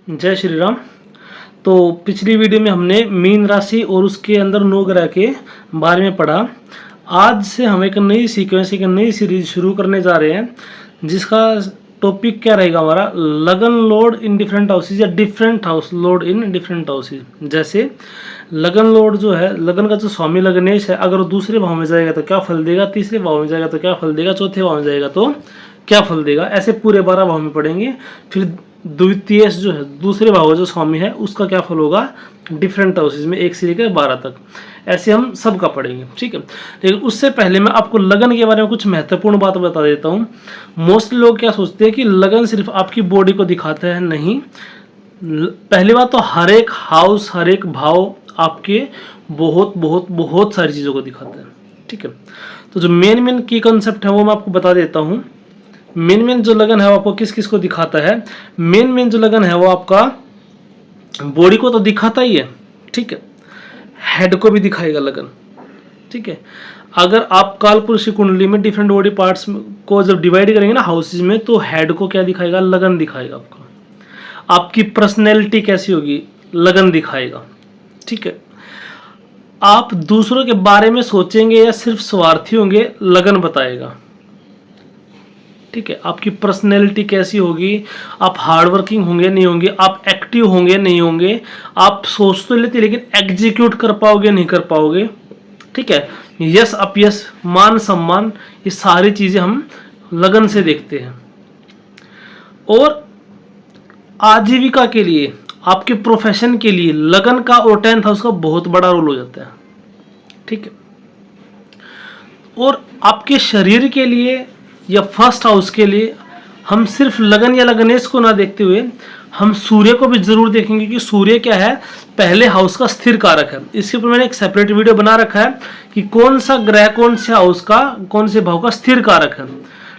जय श्री राम। तो पिछली वीडियो में हमने मीन राशि और उसके अंदर 9 ग्रह के बारे में पढ़ा। आज से हम एक नई सीक्वेंस, एक नई सीरीज शुरू करने जा रहे हैं, जिसका टॉपिक क्या रहेगा हमारा, लगन लोड इन डिफरेंट हाउसेज या different house load in different houses. जैसे लगन लोड जो है, लगन का जो स्वामी लगनेश है, अगर वो दूसरे भाव में जाएगा तो क्या फल देगा, तीसरे भाव में जाएगा तो क्या फल देगा, चौथे भाव में जाएगा तो क्या फल देगा, ऐसे पूरे 12 भाव में पढ़ेंगे। फिर द्वितीय जो है, दूसरे भाव का जो स्वामी है, उसका क्या फल होगा डिफरेंट हाउसेज में 1 से लेकर 12 तक, ऐसे हम सबका पढ़ेंगे। ठीक है, लेकिन उससे पहले मैं आपको लगन के बारे में कुछ महत्वपूर्ण बात बता देता हूँ। मोस्टली लोग क्या सोचते हैं कि लगन सिर्फ आपकी बॉडी को दिखाता है, नहीं। पहली बात तो हर एक हाउस, हर एक भाव आपके बहुत बहुत बहुत सारी चीज़ों को दिखाता है। ठीक है, तो जो मेन की कंसेप्ट है वो मैं आपको बता देता हूँ। मेन जो लगन है वो आपको किस किस को दिखाता है। मेन जो लगन है वो आपका बॉडी को तो दिखाता ही है, ठीक है, हेड को भी दिखाएगा लगन। ठीक है, अगर आप कालपुरुष की कुंडली में डिफरेंट बॉडी पार्ट्स को जब डिवाइड करेंगे ना हाउसेज में, तो हेड को क्या दिखाएगा, लगन दिखाएगा आपको। आपकी पर्सनैलिटी कैसी होगी, लगन दिखाएगा। ठीक है, आप दूसरों के बारे में सोचेंगे या सिर्फ स्वार्थी होंगे, लगन बताएगा। ठीक है, आपकी पर्सनैलिटी कैसी होगी, आप हार्ड वर्किंग होंगे नहीं होंगे, आप एक्टिव होंगे नहीं होंगे, आप सोच तो लेते लेकिन एग्जीक्यूट कर पाओगे नहीं कर पाओगे। ठीक है, यश अपयश, मान सम्मान, ये सारी चीजें हम लगन से देखते हैं। और आजीविका के लिए, आपके प्रोफेशन के लिए लगन का और 10th हाउस का बहुत बड़ा रोल हो जाता है। ठीक है, और आपके शरीर के लिए या फर्स्ट हाउस के लिए हम सिर्फ लगन या लगनेश को ना देखते हुए हम सूर्य को भी जरूर देखेंगे कि सूर्य क्या है, पहले हाउस का स्थिर कारक है। इसके ऊपर मैंने एक सेपरेट वीडियो बना रखा है कि कौन सा ग्रह कौन से हाउस का, कौन से भाव का स्थिर कारक है।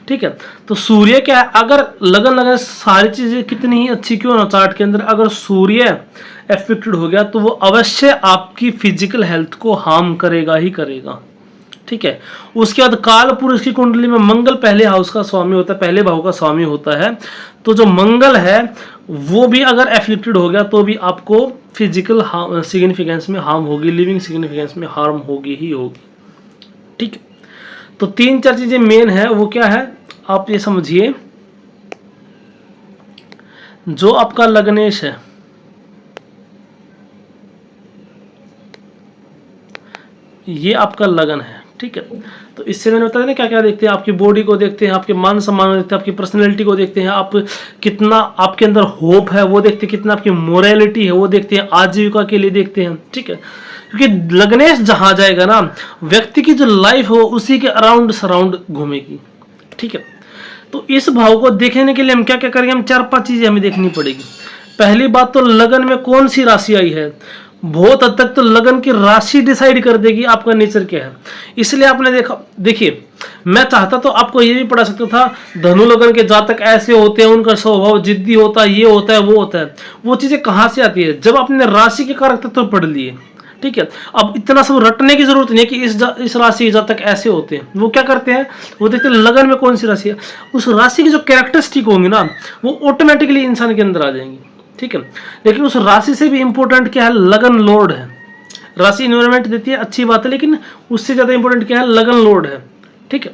ठीक है, तो सूर्य क्या है, अगर लगन सारी चीजें कितनी ही अच्छी क्यों ना चार्ट के अंदर, अगर सूर्य एफेक्टेड हो गया तो वो अवश्य आपकी फिजिकल हेल्थ को हार्म करेगा ही करेगा। ठीक है, उसके बाद काल पुरुष की कुंडली में मंगल पहले हाउस का स्वामी होता है, पहले भाव का स्वामी होता है। तो जो मंगल है वो भी अगर एफ्लिक्टेड हो गया तो भी आपको फिजिकल सिग्निफिकेंस में हार्म होगी, लिविंग सिग्निफिकेंस में हार्म होगी ही होगी। ठीक है, तो 3-4 चीजें मेन है, वो क्या है आप ये समझिए। जो आपका लगनेश है, ये आपका लगन है। ठीक है, तो इससे मैंने बताया ना क्या क्या देखते हैं, आपकी बॉडी को देखते हैं, आपके मान सम्मान को देखते हैं, आपकी पर्सनैलिटी को देखते हैं, आप कितना आपके अंदर होप है वो देखते हैं, कितना आपकी मोरालिटी है वो देखते हैं, आजीविका के लिए देखते हैं। ठीक है, क्योंकि लगनेश जहां जाएगा ना, व्यक्ति की जो लाइफ हो उसी के अराउंड सराउंड घूमेगी। ठीक है, तो इस भाव को देखने के लिए हम क्या क्या करेंगे, हम 4-5 चीजें हमें देखनी पड़ेगी। पहली बात तो लगन में कौन सी राशि आई है, बहुत हद तक तो लगन की राशि डिसाइड कर देगी आपका नेचर क्या है। इसलिए आपने देखा, देखिए मैं चाहता तो आपको ये भी पढ़ा सकता था, धनु लगन के जातक ऐसे होते हैं, उनका स्वभाव जिद्दी होता है, ये होता है वो होता है। वो चीजें कहाँ से आती है, जब आपने राशि के कारक तत्व पढ़ लिए। ठीक है, अब इतना सब रटने की जरूरत नहीं है कि इस राशि के जातक ऐसे होते हैं। वो क्या करते हैं, वो देखते हैं लगन में कौन सी राशि है, उस राशि की जो कैरेक्टरिस्टिक होंगी ना, वो ऑटोमेटिकली इंसान के अंदर आ जाएंगी। ठीक है, लेकिन उस राशि से भी इंपॉर्टेंट क्या है, लगन लोड है। राशि इन्वायरमेंट देती है, अच्छी बात है, लेकिन उससे ज्यादा इंपॉर्टेंट क्या है, लगन लोड है। ठीक है,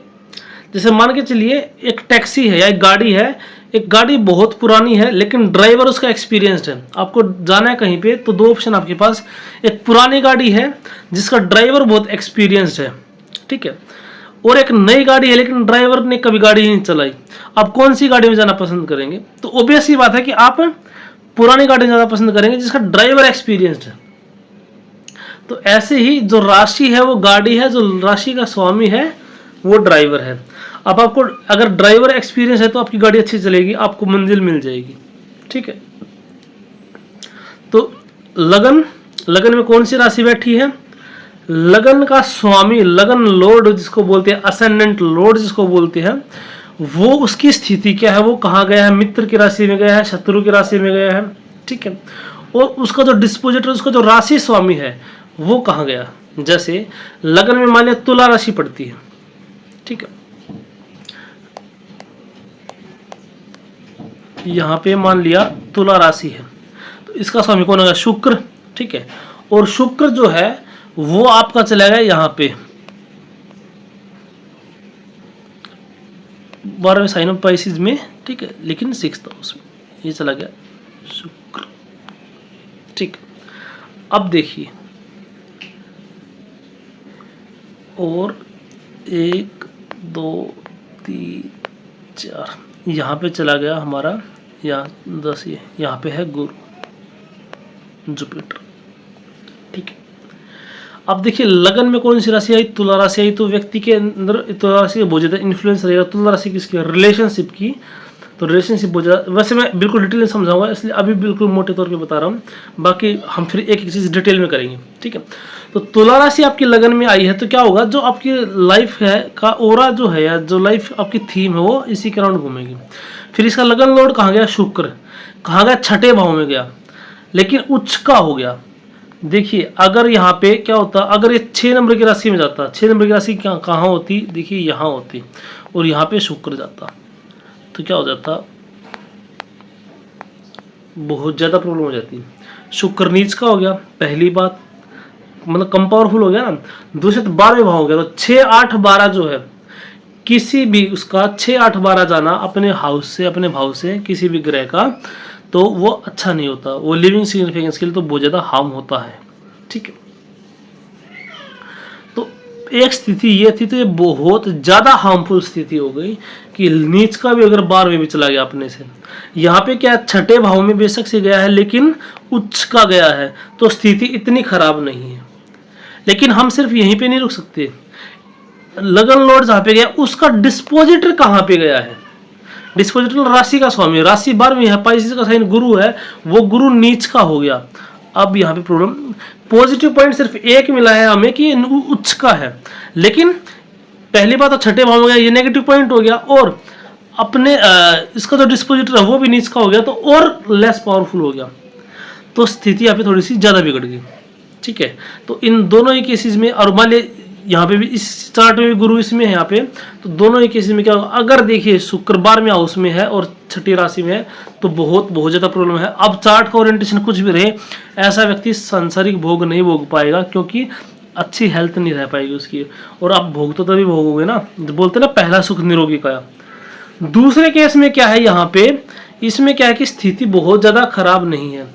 जैसे मान के चलिए एक टैक्सी है या एक गाड़ी है, एक गाड़ी बहुत पुरानी है लेकिन ड्राइवर उसका एक्सपीरियंस्ड है। आपको जाना है कहीं पे तो 2 ऑप्शन आपके पास, एक पुरानी गाड़ी है जिसका ड्राइवर बहुत एक्सपीरियंस्ड है, ठीक है, और एक नई गाड़ी है लेकिन ड्राइवर ने कभी गाड़ी ही नहीं चलाई। आप कौन सी गाड़ी में जाना पसंद करेंगे, तो ऑब्वियस ही बात है कि आप पुरानी गाड़ी ज्यादा पसंद करेंगे जिसका ड्राइवर एक्सपीरियंस्ड है। तो ऐसे ही जो राशि है वो गाड़ी है, जो राशि का स्वामी है वो ड्राइवर है। अब आपको अगर ड्राइवर एक्सपीरियंस है तो आपकी गाड़ी अच्छी चलेगी, आपको मंजिल मिल जाएगी। ठीक है, तो लगन में कौन सी राशि बैठी है, लगन का स्वामी, लगन लॉर्ड जिसको बोलते हैं, असेंडेंट लॉर्ड जिसको बोलते हैं, वो उसकी स्थिति क्या है, वो कहाँ गया है, मित्र की राशि में गया है, शत्रु की राशि में गया है। ठीक है, और उसका जो डिस्पोजिटर, उसका जो राशि स्वामी है वो कहाँ गया। जैसे लगन में मान लिया तुला राशि पड़ती है। ठीक है, यहाँ पे मान लिया तुला राशि है। तो इसका स्वामी कौन होगा? शुक्र। ठीक है, और शुक्र जो है वो आपका चला गया यहाँ पे 12वें साइन ऑफ पाइसिस में। ठीक है, लेकिन 6th हाउस में ये चला गया शुक्र। ठीक, अब देखिए, और 1 2 3 4 यहाँ पे चला गया हमारा, यहाँ 10, ये यहाँ पे है गुरु जुपिटर। ठीक है, अब देखिए लगन में कौन सी राशि आई? तुला राशि आई। तो व्यक्ति के अंदर तुला राशि का बहुत ज़्यादा इन्फ्लुएंस रहेगा। तुला राशि किसकी? रिलेशनशिप की। तो रिलेशनशिप बहुत ज़्यादा, वैसे मैं बिल्कुल डिटेल में समझाऊंगा, इसलिए अभी बिल्कुल मोटे तौर पे बता रहा हूँ, बाकी हम फिर एक एक चीज़ डिटेल में करेंगे। ठीक है, तो तुला राशि आपकी लगन में आई है तो क्या होगा? जो आपकी लाइफ है का ओरा जो है, या जो लाइफ आपकी थीम है, वो इसी के राउंड घूमेगी। फिर इसका लगन लॉर्ड कहाँ गया? शुक्र। कहाँ गया? 6ठे भाव में गया, लेकिन उच्च का हो गया। देखिए अगर यहाँ पे क्या होता, अगर ये 6 नंबर की राशि में जाता, 6 नंबर की राशि कहाँ होती? देखिए यहाँ होती, और यहाँ पे शुक्र जाता, तो क्या हो जाता? बहुत ज़्यादा प्रॉब्लम हो जाती। शुक्र नीच का हो गया, पहली बात, मतलब कम पावरफुल हो गया ना। दूसरे तो 12वें भाव हो गया, तो 6 8 12 जो है, किसी भी उसका 6 8 12 जाना अपने हाउस से, अपने भाव से, किसी भी ग्रह का, तो वो अच्छा नहीं होता, वो लिविंग सिग्निफिकेंस के लिए तो बहुत ज़्यादा हार्म होता है। ठीक है, तो एक स्थिति ये थी, तो ये बहुत ज़्यादा हार्मफुल स्थिति हो गई कि नीच का भी अगर 12वें भी चला गया अपने से। यहाँ पे क्या 6ठे भाव में बेशक से गया है, लेकिन उच्च का गया है, तो स्थिति इतनी खराब नहीं है। लेकिन हम सिर्फ यहीं पे नहीं रुक सकते। लगन लॉर्ड जहाँ पे गया, उसका डिस्पोजिटर कहाँ पे गया है? डिस्पोजिटर राशि का स्वामी, राशि 12वीं है, पाइसिस का साइन गुरु है, वो गुरु नीच का हो गया। अब यहाँ पे प्रॉब्लम, पॉजिटिव पॉइंट सिर्फ एक मिला है हमें कि उच्च का है, लेकिन पहली बात तो 6ठे भाव में गया, ये नेगेटिव पॉइंट हो गया, और अपने इसका जो डिस्पोजिटर है वो भी नीच का हो गया, तो और लेस पावरफुल हो गया, तो स्थिति यहाँ पे थोड़ी सी ज़्यादा बिगड़ गई। ठीक है, तो इन दोनों ही केसेस में, और मान लिया यहाँ पे भी इस चार्ट में भी गुरु इसमें है यहाँ पे, तो दोनों ही केसेस में क्या होगा? अगर देखिए शुक्र 12वें हाउस में है और 6ठी राशि में है, तो बहुत ज़्यादा प्रॉब्लम है। अब चार्ट का ओरिएंटेशन कुछ भी रहे, ऐसा व्यक्ति सांसारिक भोग नहीं भोग पाएगा, क्योंकि अच्छी हेल्थ नहीं रह पाएगी उसकी, और आप भोग तो तभी भोगोगे ना, बोलते ना पहला सुख निरोगी काया। दूसरे केस में क्या है यहाँ पे, इसमें क्या है कि स्थिति बहुत ज़्यादा खराब नहीं है,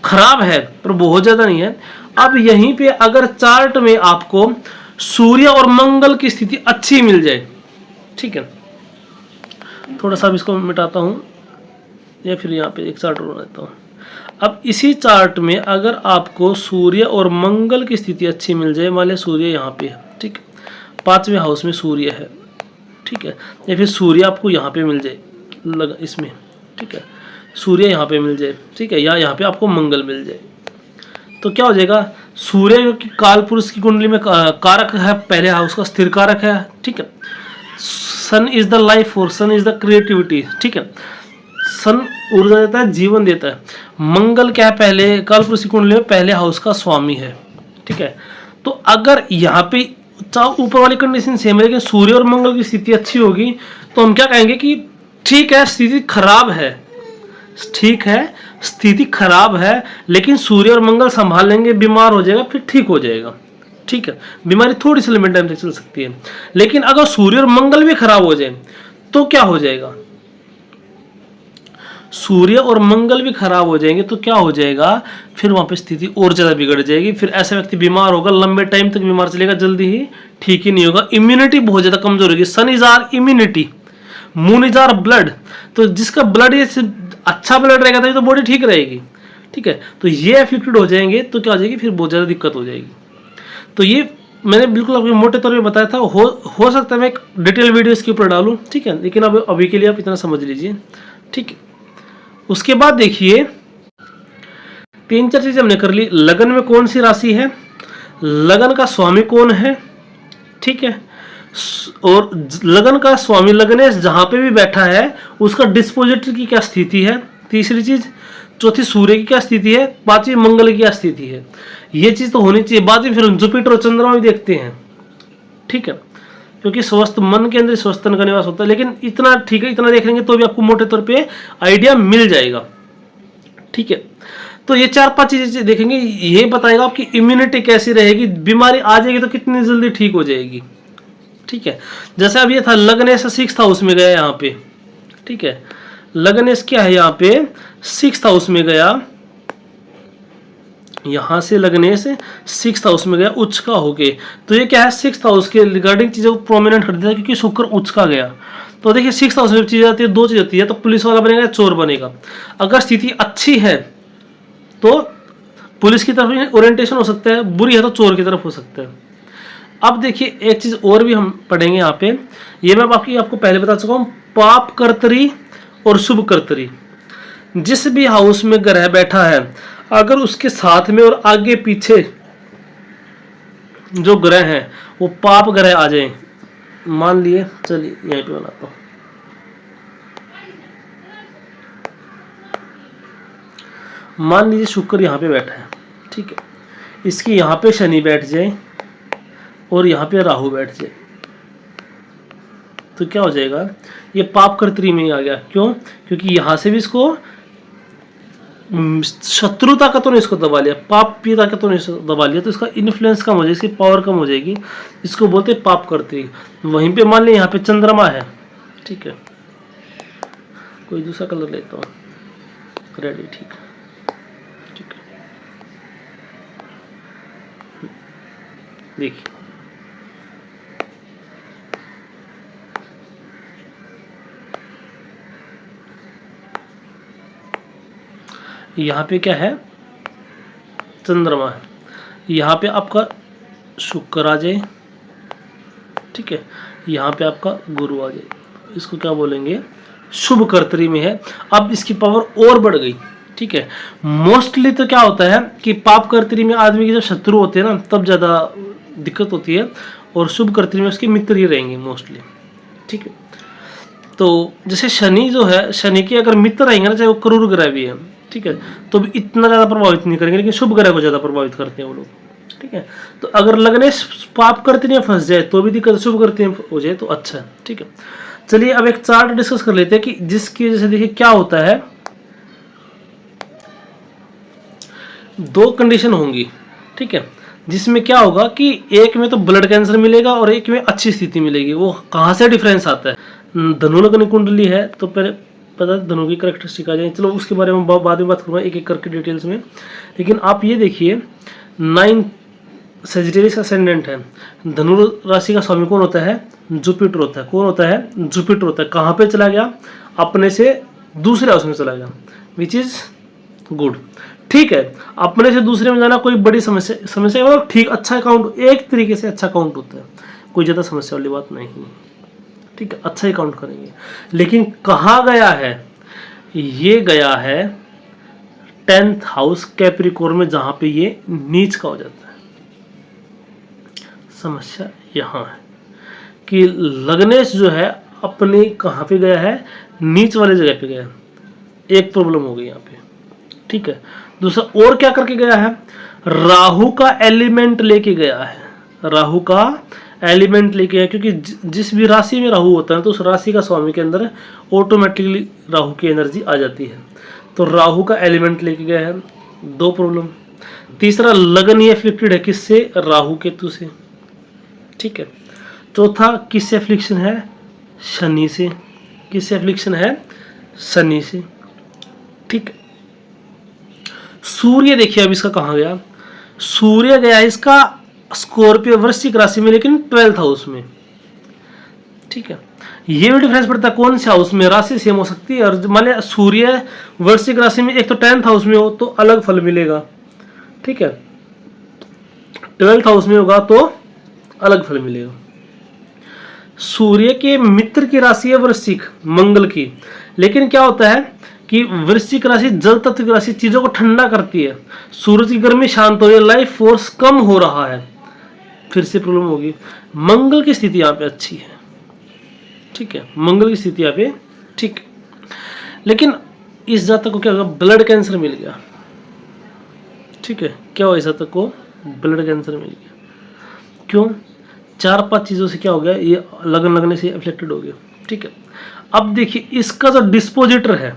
खराब है पर बहुत ज़्यादा नहीं है। अब यहीं पे अगर चार्ट में आपको सूर्य और मंगल की स्थिति अच्छी मिल जाए, ठीक है, थोड़ा सा इसको मिटाता हूँ, या फिर यहाँ पे एक चार्ट बना देता हूँ। अब इसी चार्ट में अगर आपको सूर्य और मंगल की स्थिति अच्छी मिल जाए, मान लिया सूर्य यहाँ पे है, ठीक है, 5वें हाउस में सूर्य है, ठीक है, या फिर सूर्य आपको यहाँ पे मिल जाए इसमें, ठीक है, सूर्य यहाँ पे मिल जाए, ठीक है, या यहाँ पे आपको मंगल मिल जाए, तो क्या हो जाएगा? सूर्य की काल पुरुष की कुंडली में कारक है, पहले हाउस का स्थिर कारक है, ठीक है। सन इज द लाइफ और सन इज द क्रिएटिविटी, ठीक है, सन ऊर्जा देता है, जीवन देता है। मंगल क्या है? पहले काल पुरुष की कुंडली में पहले हाउस का स्वामी है, ठीक है। तो अगर यहाँ पे ऊपर वाली कंडीशन सेम है, लेकिन सूर्य और मंगल की स्थिति अच्छी होगी, तो हम क्या कहेंगे कि ठीक है स्थिति खराब है, ठीक है स्थिति खराब है, लेकिन सूर्य और मंगल संभाल लेंगे, बीमार हो जाएगा फिर ठीक हो जाएगा, ठीक है, बीमारी थोड़ी सी लिमिट टाइम तक चल सकती है। लेकिन अगर सूर्य और मंगल भी खराब हो जाए तो क्या हो जाएगा? सूर्य और मंगल भी खराब हो जाएंगे तो क्या हो जाएगा? फिर वहां पे स्थिति और ज्यादा बिगड़ जाएगी, फिर ऐसा व्यक्ति बीमार होगा, लंबे टाइम तक बीमार चलेगा, जल्दी ही ठीक ही नहीं होगा, इम्यूनिटी बहुत ज्यादा कमजोर होगी। Sun is our immunity, moon is our blood, तो जिसका ब्लड ये अच्छा ब्लड रहेगा तभी तो बॉडी ठीक रहेगी, ठीक है, तो ये अफेक्टेड हो जाएंगे तो क्या हो जाएगी? फिर बहुत ज़्यादा दिक्कत हो जाएगी। तो ये मैंने बिल्कुल आपको मोटे तौर पे बताया था, हो सकता है मैं एक डिटेल वीडियो इसके ऊपर डालूं, ठीक है, लेकिन अब अभी के लिए आप इतना समझ लीजिए, ठीक है। उसके बाद देखिए 3-4 चीजें हमने कर ली। लगन में कौन सी राशि है, लगन का स्वामी कौन है, ठीक है, और लगन का स्वामी लगनेश जहां पे भी बैठा है उसका डिस्पोजिटर की क्या स्थिति है, तीसरी चीज, चौथी सूर्य की क्या स्थिति है, पांचवी मंगल की क्या स्थिति है, ये चीज तो होनी चाहिए। बाद में फिर जुपिटर और चंद्रमा भी देखते हैं, ठीक है, क्योंकि स्वस्थ मन के अंदर स्वस्थ तन का निवास होता है। लेकिन इतना ठीक है, इतना देख लेंगे तो भी आपको मोटे तौर पे आइडिया मिल जाएगा, ठीक है। तो ये 4-5 चीजें देखेंगे, ये बताएगा आपकी इम्यूनिटी कैसी रहेगी, बीमारी आ जाएगी तो कितनी जल्दी ठीक हो जाएगी। ठीक है, जैसे अब ये था लग्नेश 6th हाउस में गया यहाँ पे। ठीक है, लग्नेश क्या है यहाँ पे 6th हाउस में गया, यहां से लग्नेश 6th हाउस में गया उच्च का होके, तो ये क्या है 6th हाउस के रिगार्डिंग चीजों को प्रोमिनेंट कर देता है, क्योंकि शुक्र उच्च का गया। तो देखिए 6th हाउस में चीज आती है, दो चीज होती है, तो पुलिस वाला बनेगा, चोर बनेगा। अगर स्थिति अच्छी है तो पुलिस की तरफ ओरिएंटेशन हो सकता है, बुरी है तो चोर की तरफ हो सकता है। अब देखिए एक चीज और भी हम पढ़ेंगे यहाँ पे, ये मैं आपको पहले बता चुका हूँ, पाप कर्तरी और शुभ कर्तरी। जिस भी हाउस में ग्रह बैठा है, अगर उसके साथ में और आगे पीछे जो ग्रह हैं वो पाप ग्रह आ जाए, मान लिए, चलिए यहीं पे बनाता हूं, मान लीजिए शुक्र यहाँ पे बैठा है। ठीक है, इसकी यहाँ पे शनि बैठ जाए और यहाँ पे राहु बैठ जाए, तो क्या हो जाएगा, ये पाप कर्तरी में ही आ गया। क्यों? क्योंकि यहाँ से भी इसको शत्रुता का तो नहीं इसको दबा लिया, पापीयता का तो नहीं इसको दबा लिया, तो इसका इन्फ्लुएंस कम हो जाएगी, इसकी पावर कम हो जाएगी, इसको बोलते हैं पाप कर्तरी। वहीं पे मान लिया यहाँ पे चंद्रमा है। ठीक है, कोई दूसरा कलर लेता हूँ, रेडी। ठीक है, ठीक है, देखिए यहाँ पे क्या है, चंद्रमा है, यहाँ पे आपका शुक्र आ जाए। ठीक है, यहाँ पे आपका गुरु आ जाए, इसको क्या बोलेंगे, शुभ कर्तरी में है। अब इसकी पावर और बढ़ गई। ठीक है, मोस्टली तो क्या होता है कि पाप कर्तरी में आदमी के जब शत्रु होते हैं ना, तब ज़्यादा दिक्कत होती है, और शुभ कर्तरी में उसके मित्र ही रहेंगे मोस्टली। ठीक है, तो जैसे शनि जो है, शनि के अगर मित्र रहेंगे ना, चाहे वो क्रूर ग्रह भी है, ठीक है, तो भी इतना ज़्यादा प्रभावित नहीं करेंगे, लेकिन शुभ ग्रह को ज़्यादा प्रभावित करते हैं वो लोग। ठीक है, तो अगर लग्नेश पाप कर्तरी में फंस जाए तो भी दिक्कत, शुभ कर्तरी में हो जाए तो अच्छा है। ठीक है, चलिए अब एक चार्ट डिस्कस कर लेते हैं कि जिसकी वजह से देखिए क्या होता है, दो कंडीशन होंगी। ठीक है, जिसमें क्या होगा कि एक में तो ब्लड कैंसर मिलेगा और एक में अच्छी स्थिति मिलेगी। वो कहाँ से डिफरेंस आता है, धनु लग्न कुंडली है तो पहले पता धनु की कैरेक्टरिस्टिक आ जाए, चलो उसके बारे में बाद में बात करूँगा एक एक करके डिटेल्स में। लेकिन आप ये देखिए 9 सेजिटेरियस असेंडेंट है, धनु राशि का स्वामी कौन होता है, जुपिटर होता है। कौन होता है, जुपिटर होता है। कहाँ पे चला गया, अपने से दूसरे हाउस में चला गया, विच इज गुड। ठीक है, अपने से दूसरे में जाना कोई बड़ी समस्या मतलब ठीक, अच्छा अकाउंट, एक तरीके से अच्छा अकाउंट होता है, कोई ज़्यादा समस्या वाली बात नहीं। ठीक है, अच्छा ही काउंट करेंगे। लेकिन कहाँ गया है, ये गया है 10th हाउस कैप्रिकॉर्न में, जहां पे ये नीच का हो जाता है। समस्या यहाँ है कि लग्नेश जो है अपने कहाँ पे गया है, नीच वाले जगह पे गया है, एक प्रॉब्लम हो गई यहाँ पे। ठीक है, दूसरा और क्या करके गया है, राहु का एलिमेंट लेके गया है, राहु का एलिमेंट लेके है, क्योंकि जिस भी राशि में राहु होता है तो उस राशि का स्वामी के अंदर ऑटोमेटिकली राहु की एनर्जी आ जाती है। तो राहु का एलिमेंट लेके गया है, दो प्रॉब्लम। तीसरा लगन ये एफिक्टेड है किससे, राहु केतु से। ठीक है, चौथा किससे एफ्लिक्शन है, शनि से। किससे एफ्लिक्शन है, शनि से। ठीक है, सूर्य देखिए अब इसका कहाँ गया, सूर्य गया इसका स्कॉर्पियो वृश्चिक राशि में, लेकिन 12th हाउस में। ठीक है, ये भी डिफरेंस पड़ता है कौन से हाउस में, राशि सेम हो सकती है, और मान लिया सूर्य वृश्चिक राशि में एक तो 10th हाउस में हो तो अलग फल मिलेगा। ठीक है, 12th हाउस में होगा तो अलग फल मिलेगा। सूर्य के मित्र की राशि है वृश्चिक, मंगल की, लेकिन क्या होता है कि वृश्चिक राशि जल तत्व की राशि, चीजों को ठंडा करती है, सूरज की गर्मी शांत हो रही है, लाइफ फोर्स कम हो रहा है, फिर से प्रॉब्लम होगी। मंगल की स्थिति यहाँ पे अच्छी है। ठीक है, मंगल की स्थिति यहाँ पे ठीक, लेकिन इस जातक को क्या होगा, ब्लड कैंसर मिल गया। ठीक है, क्या हुआ इस जातक को, ब्लड कैंसर मिल गया। क्यों, 4-5 चीजों से क्या हो गया, ये लगन लगने से अफेक्टेड हो गया। ठीक है, अब देखिए इसका जो डिस्पोजिटर है,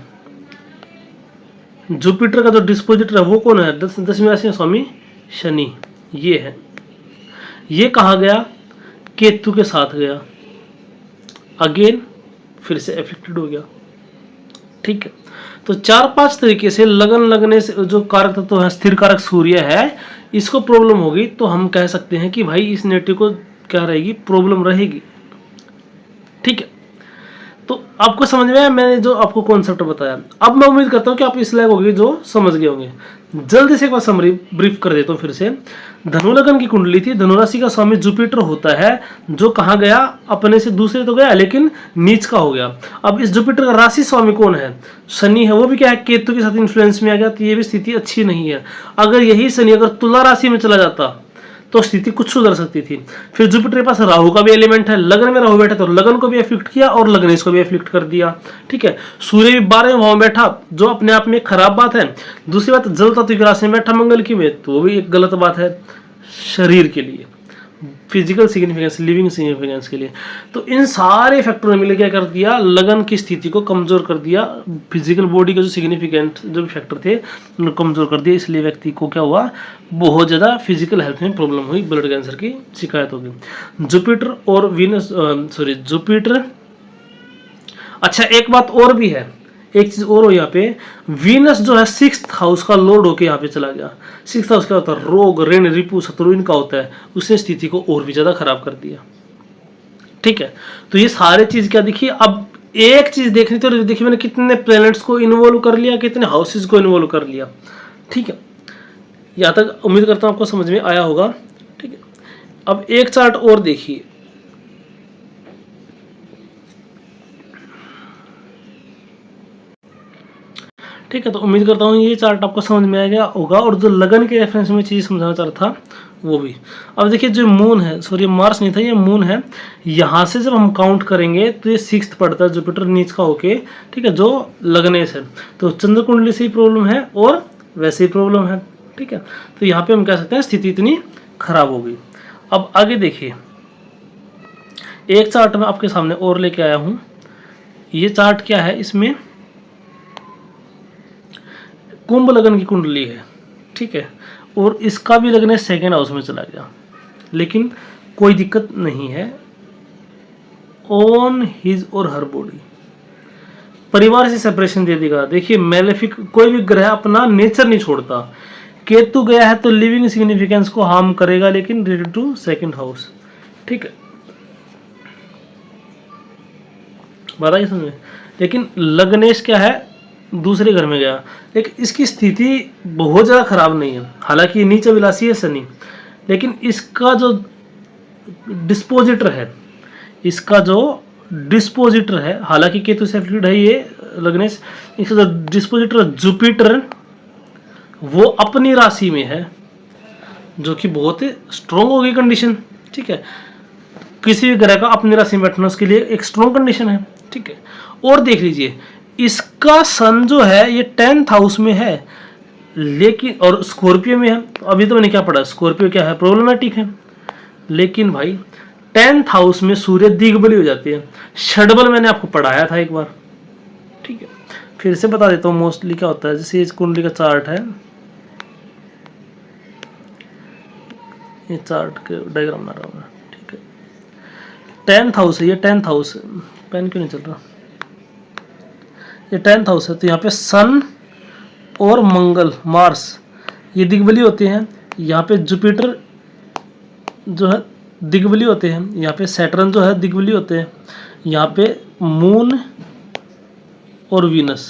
जुपिटर का जो डिस्पोजिटर है वो कौन है? 10वीं राशि में स्वामी शनि, ये है। ये कहाँ गया? केतु के साथ गया, अगेन फिर से एफेक्टेड हो गया। ठीक है, तो 4-5 तरीके से लगन लगने से जो कारक तत्व है, स्थिर कारक सूर्य है, इसको प्रॉब्लम होगी तो हम कह सकते हैं कि भाई इस नेटिव को क्या रहेगी? प्रॉब्लम रहेगी। ठीक है, तो आपको समझ में आया मैंने जो आपको कॉन्सेप्ट बताया। अब मैं उम्मीद करता हूँ कि आप इस लायक होंगे जो समझ गए होंगे। जल्दी से एक बार समरी ब्रीफ कर देता हूँ फिर से। धनु लगन की कुंडली थी, धनु राशि का स्वामी जुपिटर होता है, जो कहाँ गया? अपने से दूसरे तो गया लेकिन नीच का हो गया। अब इस जुपिटर का राशि स्वामी कौन है? शनि है, वो भी क्या है? केतु के साथ इन्फ्लुएंस में आ गया, तो ये भी स्थिति अच्छी नहीं है। अगर यही शनि अगर तुला राशि में चला जाता तो स्थिति कुछ सुधर सकती थी। फिर जुपिटर के पास राहु का भी एलिमेंट है, लगन में राहु बैठा तो लगन को भी अफेक्ट किया और लगनेश को भी अफेक्ट कर दिया। ठीक है, सूर्य भी 12वें भाव में बैठा, जो अपने आप में खराब बात है। दूसरी बात, जल तत्व की राशि में बैठा मंगल की में, तो वो भी एक गलत बात है शरीर के लिए, फिजिकल सिग्निफिकेंस, लिविंग सिग्निफिकेंस के लिए। तो इन सारे फैक्टरों ने मिलकर क्या कर दिया? लगन की स्थिति को कमजोर कर दिया। फिजिकल बॉडी के जो सिग्निफिकेंट जो फैक्टर थे उनको कमजोर कर दिया, इसलिए व्यक्ति को क्या हुआ? बहुत ज़्यादा फिजिकल हेल्थ में प्रॉब्लम हुई, ब्लड कैंसर की शिकायत होगी। जुपिटर और वीनस, जुपिटर। अच्छा, एक बात और भी है, एक चीज और हो यहाँ पे, वीनस जो है 6th हाउस का लॉर्ड होके यहाँ पे चला गया। 6th हाउस क्या होता है? रोग, ऋण, रिपु, शत्रु इनका होता है। उसने स्थिति को और भी ज्यादा खराब कर दिया। ठीक है, तो ये सारे चीज क्या दिखी। अब एक चीज देखनी थी, देखिए मैंने कितने प्लैनेट्स को इन्वॉल्व कर लिया, कितने हाउसेज को इन्वॉल्व कर लिया। ठीक है, यहाँ तक उम्मीद करता हूँ आपको समझ में आया होगा। ठीक है, अब एक चार्ट और देखिए। ठीक है, तो उम्मीद करता हूँ ये चार्ट आपको समझ में आ गया होगा, और जो लगन के रेफरेंस में चीज़ समझाना चाह रहा था वो भी। अब देखिए, जो मून है, सॉरी मार्स नहीं था, ये मून है। यहाँ से जब हम काउंट करेंगे तो ये 6th पड़ता है, जुपिटर नीच का होके। ठीक है, जो लगनेश है, तो चंद्र कुंडली से ही प्रॉब्लम है और वैसे ही प्रॉब्लम है। ठीक है, तो यहाँ पे हम कह सकते हैं स्थिति इतनी खराब हो गई। अब आगे देखिए, एक चार्ट मैं आपके सामने और लेके आया हूँ। ये चार्ट क्या है? इसमें कुंभ लगन की कुंडली है। ठीक है, और इसका भी लगन 2nd हाउस में चला गया, लेकिन कोई दिक्कत नहीं है। ऑन हिज और हर बॉडी परिवार से सेपरेशन दे देगा। देखिए, मेलेफिक कोई भी ग्रह अपना नेचर नहीं छोड़ता। केतु गया है तो लिविंग सिग्निफिकेंस को हार्म करेगा, लेकिन रिलेटेड टू 2nd हाउस। ठीक है, बताइए समझ में। लेकिन लगनेश क्या है? दूसरे घर में गया, लेकिन इसकी स्थिति बहुत ज़्यादा खराब नहीं है। हालांकि ये नीच विलासी है शनि, लेकिन इसका जो डिस्पोजिटर है, इसका जो डिस्पोजिटर है, हालांकि केतु से एफेक्टेड है ये लगनेश, इसका जो डिस्पोजिटर जुपिटर वो अपनी राशि में है, जो कि बहुत ही स्ट्रॉन्ग होगी कंडीशन। ठीक है, किसी भी ग्रह का अपनी राशि में बैठना उसके लिए एक स्ट्रॉन्ग कंडीशन है। ठीक है, और देख लीजिए, इसका सन जो है ये 10th हाउस में है, लेकिन और स्कॉर्पियो में है। तो अभी तो मैंने क्या पढ़ा, स्कॉर्पियो क्या है? प्रॉब्लमेटिक है। लेकिन भाई 10th हाउस में सूर्य दिग्बली हो जाती है। षडबल मैंने आपको पढ़ाया था एक बार। ठीक है, फिर से बता देता हूँ मोस्टली क्या होता है। जैसे इस कुंडली का चार्ट है, ये चार्ट के डायग्राम बना रहा हूँ मैं। ठीक है, 10th हाउस है, ये 10th हाउस है। पेन क्यों नहीं चल रहा? ये 10th हाउस है, तो यहाँ पे सन और मंगल, मार्स, ये दिग्बली होते हैं। यहाँ पे जुपिटर जो है दिग्बली होते हैं। यहाँ पे सैटर्न जो है दिग्बली होते हैं। यहाँ पे मून और वीनस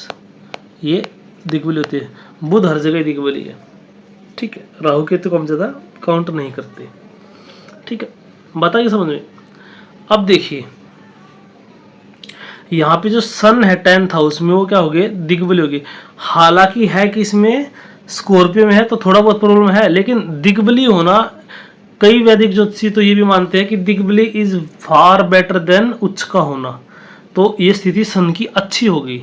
ये दिग्बली होते हैं। बुध हर जगह दिग्बली है। ठीक है, राहु केतु को हम ज़्यादा काउंट नहीं करते। ठीक है, बताइए समझ में। अब देखिए, यहाँ पे जो सन है 10th हाउस में, वो क्या हो गए? दिग्बली होगी। हालांकि है कि इसमें स्कॉर्पियो में है तो थोड़ा बहुत प्रॉब्लम है, लेकिन दिग्बली होना, कई वैदिक ज्योतिषी तो ये भी मानते हैं कि दिग्बली इज फार बेटर देन उच्च का होना। तो ये स्थिति सन की अच्छी होगी।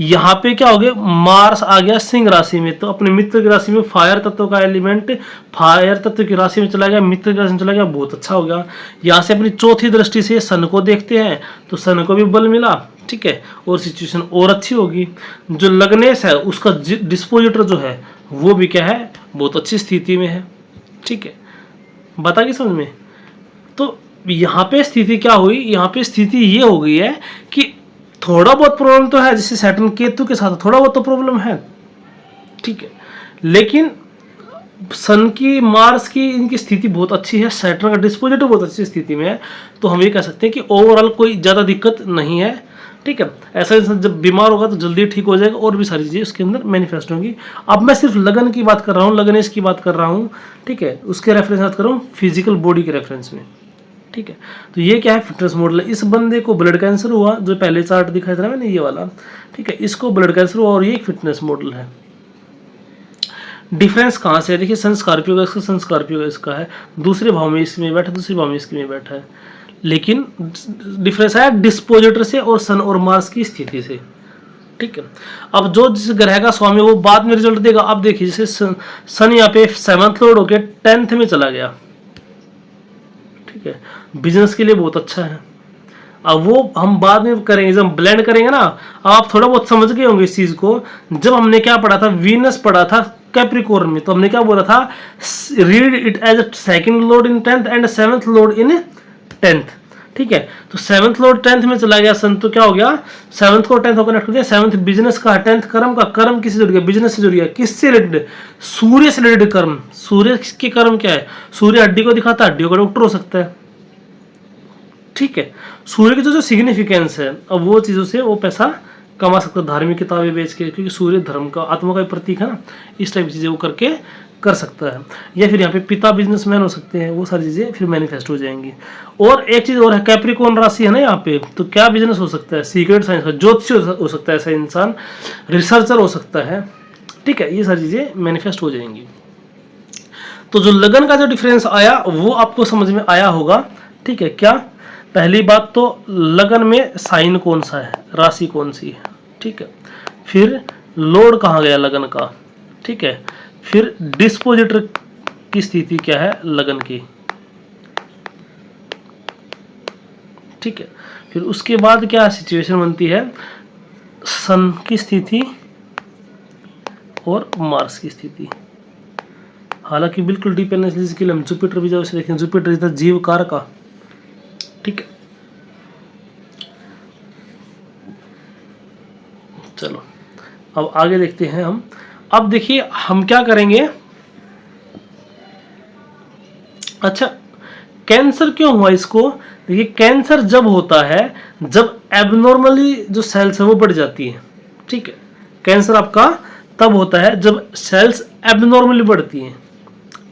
यहाँ पे क्या हो गया, मार्स आ गया सिंह राशि में, तो अपने मित्र की राशि में फायर तत्व का एलिमेंट फायर तत्व की राशि में चला गया, मित्र की राशि में चला गया, बहुत अच्छा हो गया। यहाँ से अपनी चौथी दृष्टि से सन को देखते हैं तो सन को भी बल मिला, ठीक है, और सिचुएशन और अच्छी होगी। जो लग्नेश है उसका डिस्पोजिटर जो है वो भी क्या है, बहुत अच्छी स्थिति में है, ठीक है, बता के समझ में। तो यहाँ पे स्थिति क्या हुई, यहाँ पे स्थिति ये हो गई है कि थोड़ा बहुत प्रॉब्लम तो है, जैसे सैटर्न केतु के साथ थोड़ा बहुत तो प्रॉब्लम है, ठीक है, लेकिन सन की मार्स की इनकी स्थिति बहुत अच्छी है, सैटर्न का डिस्पोजिटर बहुत अच्छी स्थिति में है, तो हम ये कह सकते हैं कि ओवरऑल कोई ज़्यादा दिक्कत नहीं है, ठीक है। ऐसा इंसान जब बीमार होगा तो जल्दी ठीक हो जाएगा और भी सारी चीज़ें उसके अंदर मैनिफेस्ट होंगी। अब मैं सिर्फ लगन की बात कर रहा हूँ, लगनेश की बात कर रहा हूँ, ठीक है, उसके रेफरेंस बात कर रहा हूँ फिजिकल बॉडी के रेफरेंस में, ठीक है। तो ये क्या है, फिटनेस मॉडल है। इस बंदे को ब्लड कैंसर हुआ, जो पहले चार्ट दिखाया था ना मैंने ये वाला, ठीक है, इसको ब्लड कैंसर हुआ और ये एक फिटनेस मॉडल है। डिफरेंस कहाँ से है, देखिए सन स्कॉर्पियो का इसका, सन स्कॉर्पियो का इसका है, दूसरे भाव में इसमें बैठा, दूसरे भाव में इसमें बैठा है, लेकिन डिफरेंस है डिस्पोजिटर से और सन और मार्स की स्थिति से, ठीक है। अब जो जिस ग्रह का स्वामी वो बाद में रिजल्ट देगा। अब देखिए जैसे सन यहाँ पे 7th लॉर्ड होके 10th में चला गया, ठीक है, बिजनेस के लिए बहुत अच्छा है। अब वो हम बाद में करेंगे, जब हम ब्लेंड करेंगे ना, आप थोड़ा बहुत समझ गए होंगे इस चीज को। जब हमने क्या पढ़ा था, वीनस पढ़ा था कैप्रिकॉर्न में, तो हमने क्या बोला था, read it as a 2nd lord in 10th and 7th lord in 10th, ठीक है। तो 7th लॉर्ड 10th में चला गया सन, तो क्या हो गया, 7th को 10th को कनेक्ट कर दिया, 7th बिजनेस का, 10th कर्म का, कर्म किससे जुड़ गया, बिजनेस से जुड़ गया, किससे रिलेटेड, सूर्य से रिलेटेड कर्म। सूर्य के कर्म क्या है, सूर्य हड्डी को दिखाता है, हड्डियों का डॉक्टर हो सकता है, ठीक है। सूर्य की जो सिग्निफिकेंस है, अब वो चीज़ों से वो पैसा कमा सकता है, धार्मिक किताबें बेच के, क्योंकि सूर्य धर्म का, आत्मा का प्रतीक है ना, इस टाइप की चीज़ें वो करके कर सकता है। या फिर यहाँ पे पिता बिजनेसमैन हो सकते हैं, वो सारी चीज़ें फिर मैनिफेस्ट हो जाएंगी। और एक चीज़ और है, कैप्रिकॉर्न राशि है ना यहाँ पे, तो क्या बिजनेस हो सकता है, सीक्रेट साइंस का, ज्योतिषी हो सकता है ऐसा इंसान, रिसर्चर हो सकता है, ठीक है, ये सारी चीज़ें मैनिफेस्ट हो जाएंगी। तो जो लगन का जो डिफरेंस आया वो आपको समझ में आया होगा, ठीक है। क्या, पहली बात तो लगन में साइन कौन सा है, राशि कौन सी है, ठीक है, फिर लोड कहाँ गया लगन का, ठीक है, फिर डिस्पोजिटर की स्थिति क्या है लगन की, ठीक है, फिर उसके बाद क्या सिचुएशन बनती है, सन की स्थिति और मार्स की स्थिति। हालांकि बिल्कुल डीप एनालिसिस के लिए हम जुपिटर भी जब से देखें, जुपिटर इज द जीव कार का, ठीक है। चलो अब आगे देखते हैं हम। अब देखिए हम क्या करेंगे, अच्छा कैंसर क्यों हुआ इसको, देखिए कैंसर जब होता है जब एबनॉर्मली जो सेल्स है वो बढ़ जाती है, ठीक है। कैंसर आपका तब होता है जब सेल्स एबनॉर्मली बढ़ती हैं,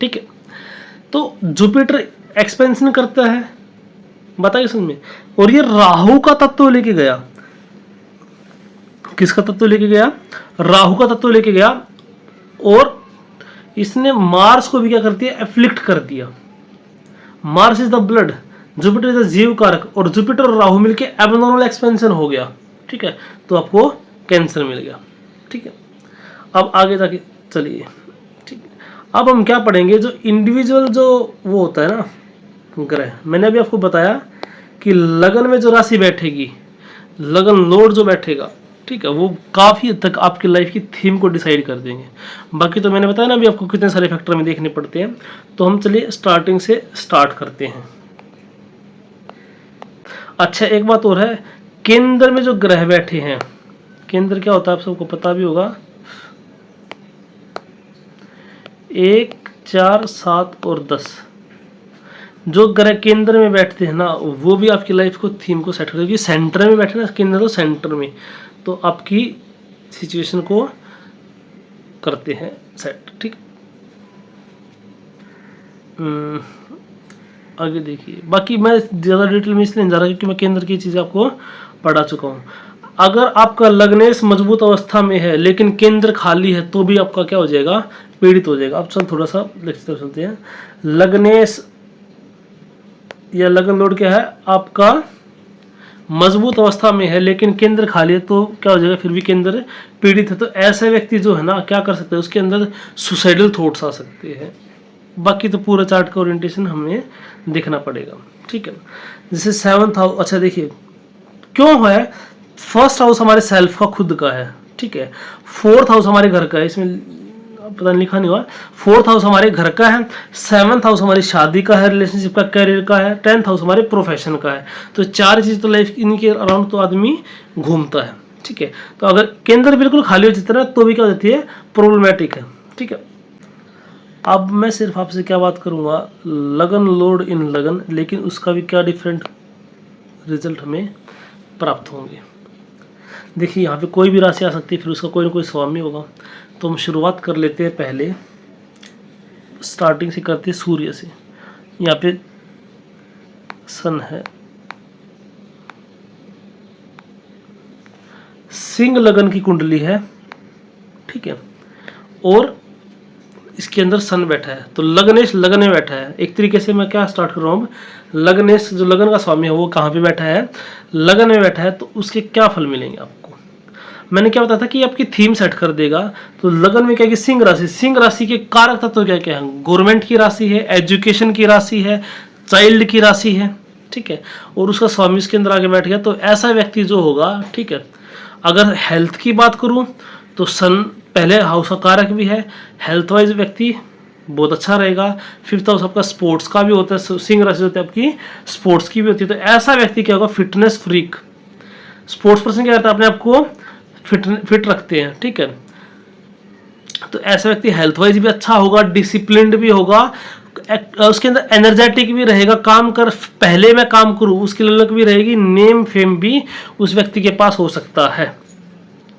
ठीक है। तो जुपिटर एक्सपेंशन करता है, बताइए समझ में, और ये राहु का तत्व लेके गया, किसका तत्व लेके गया, राहु का तत्व लेके गया, और इसने मार्स को भी क्या कर दिया, एफ्लिक्ट कर दिया। Mars is the blood, Jupiter is the जीव कारक, और जुपिटर और राहु मिलके एबनॉर्मल एक्सपेंशन हो गया, ठीक है, तो आपको कैंसर मिल गया, ठीक है। अब आगे जाके चलिए, ठीक है, अब हम क्या पढ़ेंगे, जो इंडिविजुअल जो वो होता है ना ग्रह, मैंने अभी आपको बताया कि लगन में जो राशि बैठेगी, लगन लॉर्ड जो बैठेगा, ठीक है, वो काफ़ी हद तक आपकी लाइफ की थीम को डिसाइड कर देंगे। बाकी तो मैंने बताया ना अभी आपको कितने सारे फैक्टर में देखने पड़ते हैं। तो हम चलिए स्टार्टिंग से स्टार्ट करते हैं। अच्छा एक बात और है, केंद्र में जो ग्रह बैठे हैं, केंद्र क्या होता है आप सबको पता भी होगा, 1, 4, 7 और 10 जो ग्रह केंद्र में बैठते हैं ना, वो भी आपकी लाइफ को थीम को सेट करेगी। सेंटर में बैठे ना केंद्र, तो सेंटर में तो आपकी सिचुएशन को करते हैं सेट, ठीक। आगे देखिए, बाकी मैं ज़्यादा डिटेल में इसलिए नहीं जा रहा क्योंकि मैं केंद्र की चीज़ें आपको पढ़ा चुका हूँ। अगर आपका लग्नेश मजबूत अवस्था में है लेकिन केंद्र खाली है तो भी आपका क्या हो जाएगा, पीड़ित हो जाएगा। अब चल थोड़ा सा लेक्चर चलते हैं। लग्नेश या लगन लॉर्ड क्या है आपका, मजबूत अवस्था में है लेकिन केंद्र खाली है तो क्या हो जाएगा, फिर भी केंद्र पीड़ित है। तो ऐसे व्यक्ति जो है ना क्या कर सकते हैं, उसके अंदर सुसाइडल थॉट्स आ सकते हैं। बाकी तो पूरा चार्ट का ओरिएंटेशन हमें देखना पड़ेगा, ठीक है। जैसे 7th हाउस, अच्छा देखिए क्यों है, 1st हाउस हमारे सेल्फ का खुद का है, ठीक है। 4th हाउस हमारे घर का है, इसमें पता नहीं लिखा नहीं हुआ। 4th हाउस हमारे घर का है, 7th हाउस हमारी शादी का है, रिलेशनशिप का, करियर का है, 10th हाउस हमारे प्रोफेशन का है। तो 4 चीज तो लाइफ इनके अराउंड तो आदमी घूमता है, ठीक है। तो अगर केंद्र बिल्कुल खाली हो जाता है तो भी क्या हो जाती है, प्रॉब्लमेटिक है, ठीक है। अब मैं सिर्फ आपसे क्या बात करूंगा, लगन लोड इन लगन, लेकिन उसका भी क्या डिफरेंट रिजल्ट हमें प्राप्त होंगे। देखिए यहाँ पे कोई भी राशि आ सकती है, फिर उसका कोई ना कोई स्वामी होगा। तो हम शुरुआत कर लेते हैं, पहले स्टार्टिंग से करते हैं सूर्य से। यहाँ पे सन है, सिंह लगन की कुंडली है, ठीक है, और इसके अंदर सन बैठा है। तो लगनेश लगन में बैठा है। एक तरीके से मैं क्या स्टार्ट कर रहा हूँ, लगनेश जो लगन का स्वामी है वो कहाँ पे बैठा है, लगन में बैठा है। तो उसके क्या फल मिलेंगे आपको, मैंने क्या बताया था कि आपकी थीम सेट कर देगा। तो लगन में क्या कि सिंह राशि, सिंह राशि के कारक तत्व क्या क्या है, गवर्नमेंट की राशि है, एजुकेशन की राशि है, चाइल्ड की राशि है, ठीक है, और उसका स्वामी इसके अंदर आके बैठ गया। तो ऐसा व्यक्ति जो होगा, ठीक है, अगर हेल्थ की बात करूं तो सन पहले हाउस का कारक भी है, हेल्थ वाइज व्यक्ति बहुत अच्छा रहेगा। 5th हाउस आपका स्पोर्ट्स का भी होता है, सिंह राशि होती है आपकी स्पोर्ट्स की भी होती है। तो ऐसा व्यक्ति क्या होगा, फिटनेस फ्रीक, स्पोर्ट्स पर्सन क्या करता है, अपने आप को फिट रखते हैं, ठीक है। तो ऐसा व्यक्ति हेल्थ वाइज भी अच्छा होगा, डिसिप्लिन्ड भी होगा, उसके अंदर एनर्जेटिक भी रहेगा, काम कर पहले मैं काम करूं उसकी ललक भी रहेगी, नेम फेम भी उस व्यक्ति के पास हो सकता है,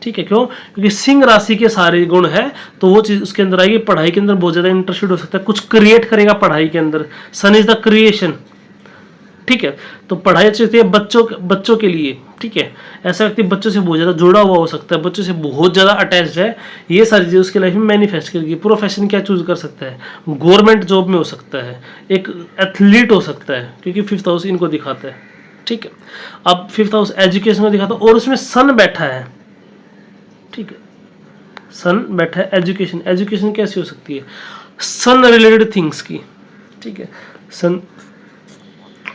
ठीक है। क्यों, क्योंकि सिंह राशि के सारे गुण है तो वो चीज उसके अंदर आएगी। पढ़ाई के अंदर बहुत ज्यादा इंटरेस्टेड हो सकता है, कुछ क्रिएट करेगा पढ़ाई के अंदर, सन इज द क्रिएशन, ठीक है। तो पढ़ाई अच्छी होती है बच्चों के लिए, ठीक है। ऐसा व्यक्ति बच्चों से बहुत ज्यादा जुड़ा हुआ हो सकता है, बच्चों से बहुत ज्यादा अटैच्ड है, ये सारी चीजें उसकी लाइफ में मैनिफेस्ट करेगी। प्रोफेशन क्या चूज कर सकता है, गवर्नमेंट जॉब में हो सकता है, एक एथलीट हो सकता है, क्योंकि 5th हाउस इनको दिखाता है, ठीक है। अब 5th हाउस एजुकेशन को दिखाता है और उसमें सन बैठा है, ठीक है, सन बैठा है। एजुकेशन, एजुकेशन कैसी हो सकती है, सन रिलेटेड थिंग्स की, ठीक है। सन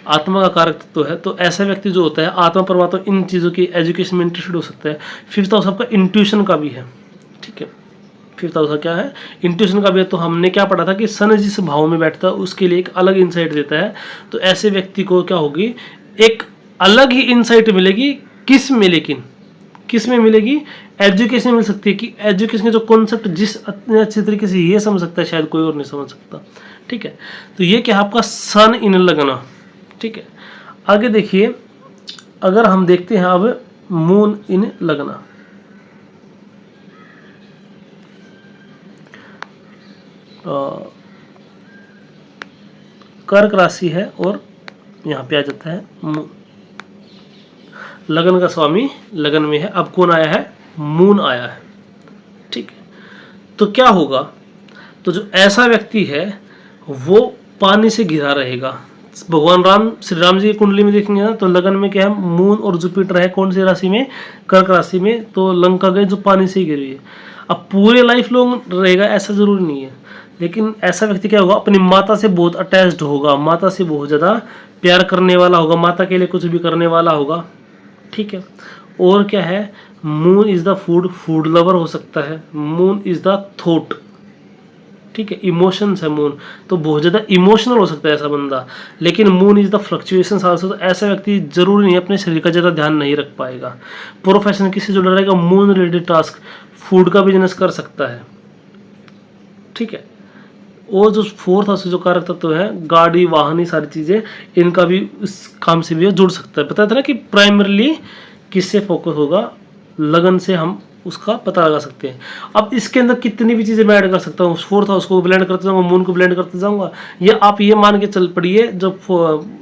आत्मा का कारक तो है, तो ऐसा व्यक्ति जो होता है आत्मा परमात्मा इन चीज़ों की एजुकेशन में इंटरेस्टेड हो सकता है। 5th हाउस आपका इंट्यूशन का भी है, ठीक है। 5th हाउस का क्या है, इंट्यूशन का भी है। तो हमने क्या पढ़ा था कि सन जिस भाव में बैठता है उसके लिए एक अलग इंसाइट देता है। तो ऐसे व्यक्ति को क्या होगी, एक अलग ही इंसाइट मिलेगी, किस में, लेकिन किस में मिलेगी, एजुकेशन मिल सकती है। कि एजुकेशन के जो कॉन्सेप्ट जिस अच्छे तरीके से ये समझ सकता है शायद कोई और नहीं समझ सकता, ठीक है। तो ये क्या आपका सन इन लगना, ठीक है। आगे देखिए, अगर हम देखते हैं अब मून इन लगना, कर्क राशि है और यहाँ पे आ जाता है मून, लगन का स्वामी लगन में है। अब कौन आया है, मून आया है, ठीक है। तो क्या होगा, तो जो ऐसा व्यक्ति है वो पानी से घिरा रहेगा। भगवान राम, श्री राम जी की कुंडली में देखेंगे ना तो लगन में क्या है, मून और जुपिटर है, कौन सी राशि में, कर्क राशि में। तो लंका गए जो पानी से घिरी है। अब पूरे लाइफ लॉन्ग रहेगा ऐसा जरूरी नहीं है, लेकिन ऐसा व्यक्ति क्या होगा, अपनी माता से बहुत अटैच्ड होगा, माता से बहुत ज़्यादा प्यार करने वाला होगा, माता के लिए कुछ भी करने वाला होगा, ठीक है। और क्या है, moon is the food, food lover हो सकता है। मून इज द थॉट, ठीक है, इमोशंस है मून, तो बहुत ज़्यादा इमोशनल हो सकता है ऐसा बंदा। लेकिन moon is the fluctuations also, तो ऐसा व्यक्ति जरूरी नहीं अपने शरीर का ज़्यादा ध्यान नहीं रख पाएगा। प्रोफेशन किससे जुड़ा रहेगा, मून रिलेटेड टास्क, फूड का बिजनेस कर सकता है, ठीक है। और जो 4th हाउस जो कारक तत्व है, गाड़ी वाहन, सारी चीज़ें, इनका भी इस काम से भी जुड़ सकता है। पता था ना कि प्राइमरली किससे फोकस होगा, लगन से हम उसका पता लगा सकते हैं। अब इसके अंदर कितनी भी चीज़ें मैं ऐड कर सकता हूँ, 4th हाउस को ब्लेंड करते जाऊँगा, मून को ब्लेंड करते जाऊँगा, ये आप ये मान के चल पड़िए जब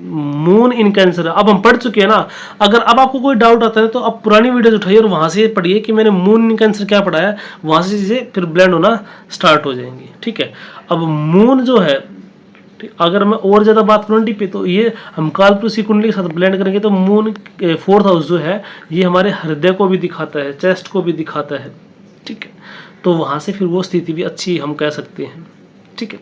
मून इन कैंसर है। अब हम पढ़ चुके हैं ना, अगर अब आपको कोई डाउट आता है तो आप पुरानी वीडियोज उठाइए और वहाँ से पढ़िए कि मैंने मून इन कैंसर क्या पढ़ा है, वहाँ से चीज़ें फिर ब्लेंड होना स्टार्ट हो जाएंगी, ठीक है। अब मून जो है ठीक, अगर मैं और ज़्यादा बात करूँ डीप पे, तो ये हम कालपुरुष की कुंडली के साथ ब्लेंड करेंगे तो मून 4th हाउस जो है ये हमारे हृदय को भी दिखाता है, चेस्ट को भी दिखाता है। ठीक है, तो वहाँ से फिर वो स्थिति भी अच्छी हम कह सकते हैं। ठीक है,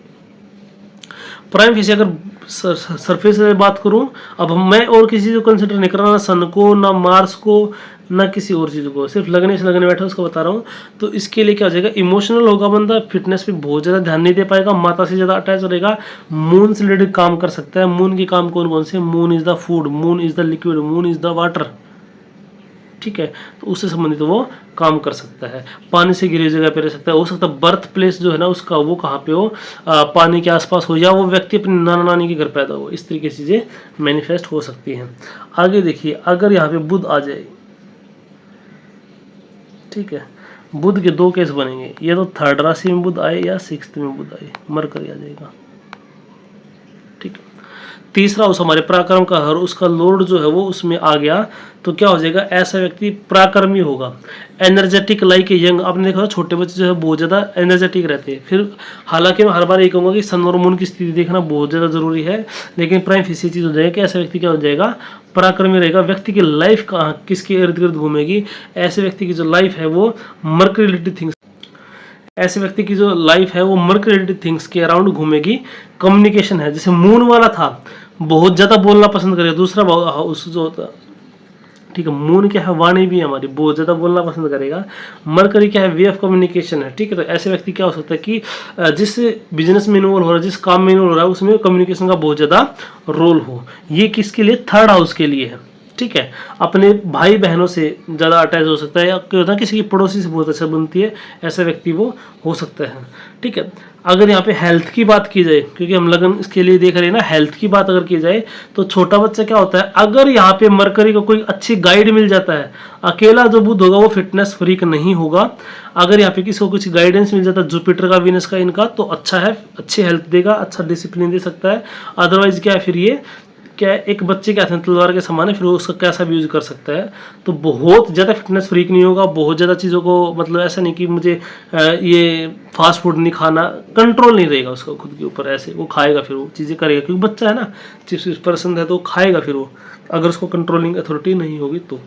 प्राइम फेस अगर सरफेस से बात करूं, अब मैं और किसी चीज़ को कंसिडर नहीं कर रहा, ना सन को, ना मार्स को, ना किसी और चीज़ को, सिर्फ लगने से लगने बैठा उसको बता रहा हूँ। तो इसके लिए क्या हो जाएगा, इमोशनल होगा बंदा, फिटनेस पे बहुत ज़्यादा ध्यान नहीं दे पाएगा, माता से ज़्यादा अटैच रहेगा, मून से रिलेटेड काम कर सकता है। मून के काम कौन कौन से, moon is the food, moon is the liquid, moon is the water. ठीक है, तो उससे संबंधित वो काम कर सकता है। पानी से घिरी जगह पे रह सकता है, हो सकता है बर्थ प्लेस जो है ना उसका वो कहाँ पे हो, पानी के आसपास हो, या वो व्यक्ति अपने नाना नानी के घर पैदा हो। इस तरीके की चीज़ें मैनिफेस्ट हो सकती हैं। आगे देखिए, अगर यहाँ पे बुध आ जाए, ठीक है, बुध के 2 केस बनेंगे, या तो 3rd राशि में बुध आए या 6th में बुध आए, मरकरी आ जाएगा। ठीक है, तीसरा हाउस हमारे पराक्रम का हर, उसका लॉर्ड जो है वो उसमें आ गया, तो क्या हो जाएगा, ऐसा व्यक्ति पराक्रमी होगा, एनर्जेटिक लाइक ए यंग। आपने देखा छोटे बच्चे जो है बहुत ज़्यादा एनर्जेटिक रहते हैं। फिर हालांकि मैं हर बार ये कहूँगा कि सन और मून की स्थिति देखना बहुत ज़्यादा जरूरी है, लेकिन प्राइम फेस चीज़ हो जाएगा कि ऐसा व्यक्ति क्या हो जाएगा, पराक्रमी रहेगा। व्यक्ति की लाइफ कहाँ किसके इर्द गिर्द घूमेगी, ऐसे व्यक्ति की जो लाइफ है वो मर्करी रिलेटेड थिंग्स, ऐसे व्यक्ति की जो लाइफ है वो मर्करी रिलेटेड थिंग्स के अराउंड घूमेगी। कम्युनिकेशन है, जैसे मून वाला था बहुत ज़्यादा बोलना पसंद करेगा, दूसरा हाउस जो होता, ठीक है, मून क्या है, वाणी भी हमारी बहुत ज़्यादा बोलना पसंद करेगा। मरकरी क्या है, वे ऑफ कम्युनिकेशन है। ठीक है, तो ऐसे व्यक्ति क्या हो सकता है कि जिस बिजनेस में इन्वॉल्व हो रहा है, जिस काम में इन्वॉल्व हो रहा है, उसमें कम्युनिकेशन का बहुत ज़्यादा रोल हो। ये किसके लिए, 3rd हाउस के लिए है। ठीक है, अपने भाई बहनों से ज़्यादा अटैच हो सकता है, या क्या होता है किसी की पड़ोसी से बहुत अच्छा बनती है, ऐसा व्यक्ति वो हो सकता है। ठीक है, अगर यहाँ पे हेल्थ की बात की जाए, क्योंकि हम लगन इसके लिए देख रहे हैं ना, हेल्थ की बात अगर की जाए तो छोटा बच्चा क्या होता है, अगर यहाँ पे मरकरी को कोई अच्छी गाइड मिल जाता है, अकेला जो बुध होगा वो फिटनेस फ्रीक नहीं होगा। अगर यहाँ पे किसी को कुछ गाइडेंस मिल जाता है, जुपिटर का, वीनस का, इनका, तो अच्छा है, अच्छी हेल्थ देगा, अच्छा डिसिप्लिन दे सकता है। अदरवाइज क्या है, फिर ये क्या है, एक बच्चे के हाथ में तलवार के समान है, फिर वो उसका कैसा भी यूज कर सकता है। तो बहुत ज़्यादा फिटनेस फ्रीक नहीं होगा, बहुत ज़्यादा चीज़ों को, मतलब ऐसा नहीं कि मुझे ये फास्ट फूड नहीं खाना, कंट्रोल नहीं रहेगा उसका खुद के ऊपर, ऐसे वो खाएगा, फिर वो चीज़ें करेगा, क्योंकि बच्चा है ना, चिप्स पसंद है तो खाएगा, फिर वो अगर उसको कंट्रोलिंग अथॉरिटी नहीं होगी तो।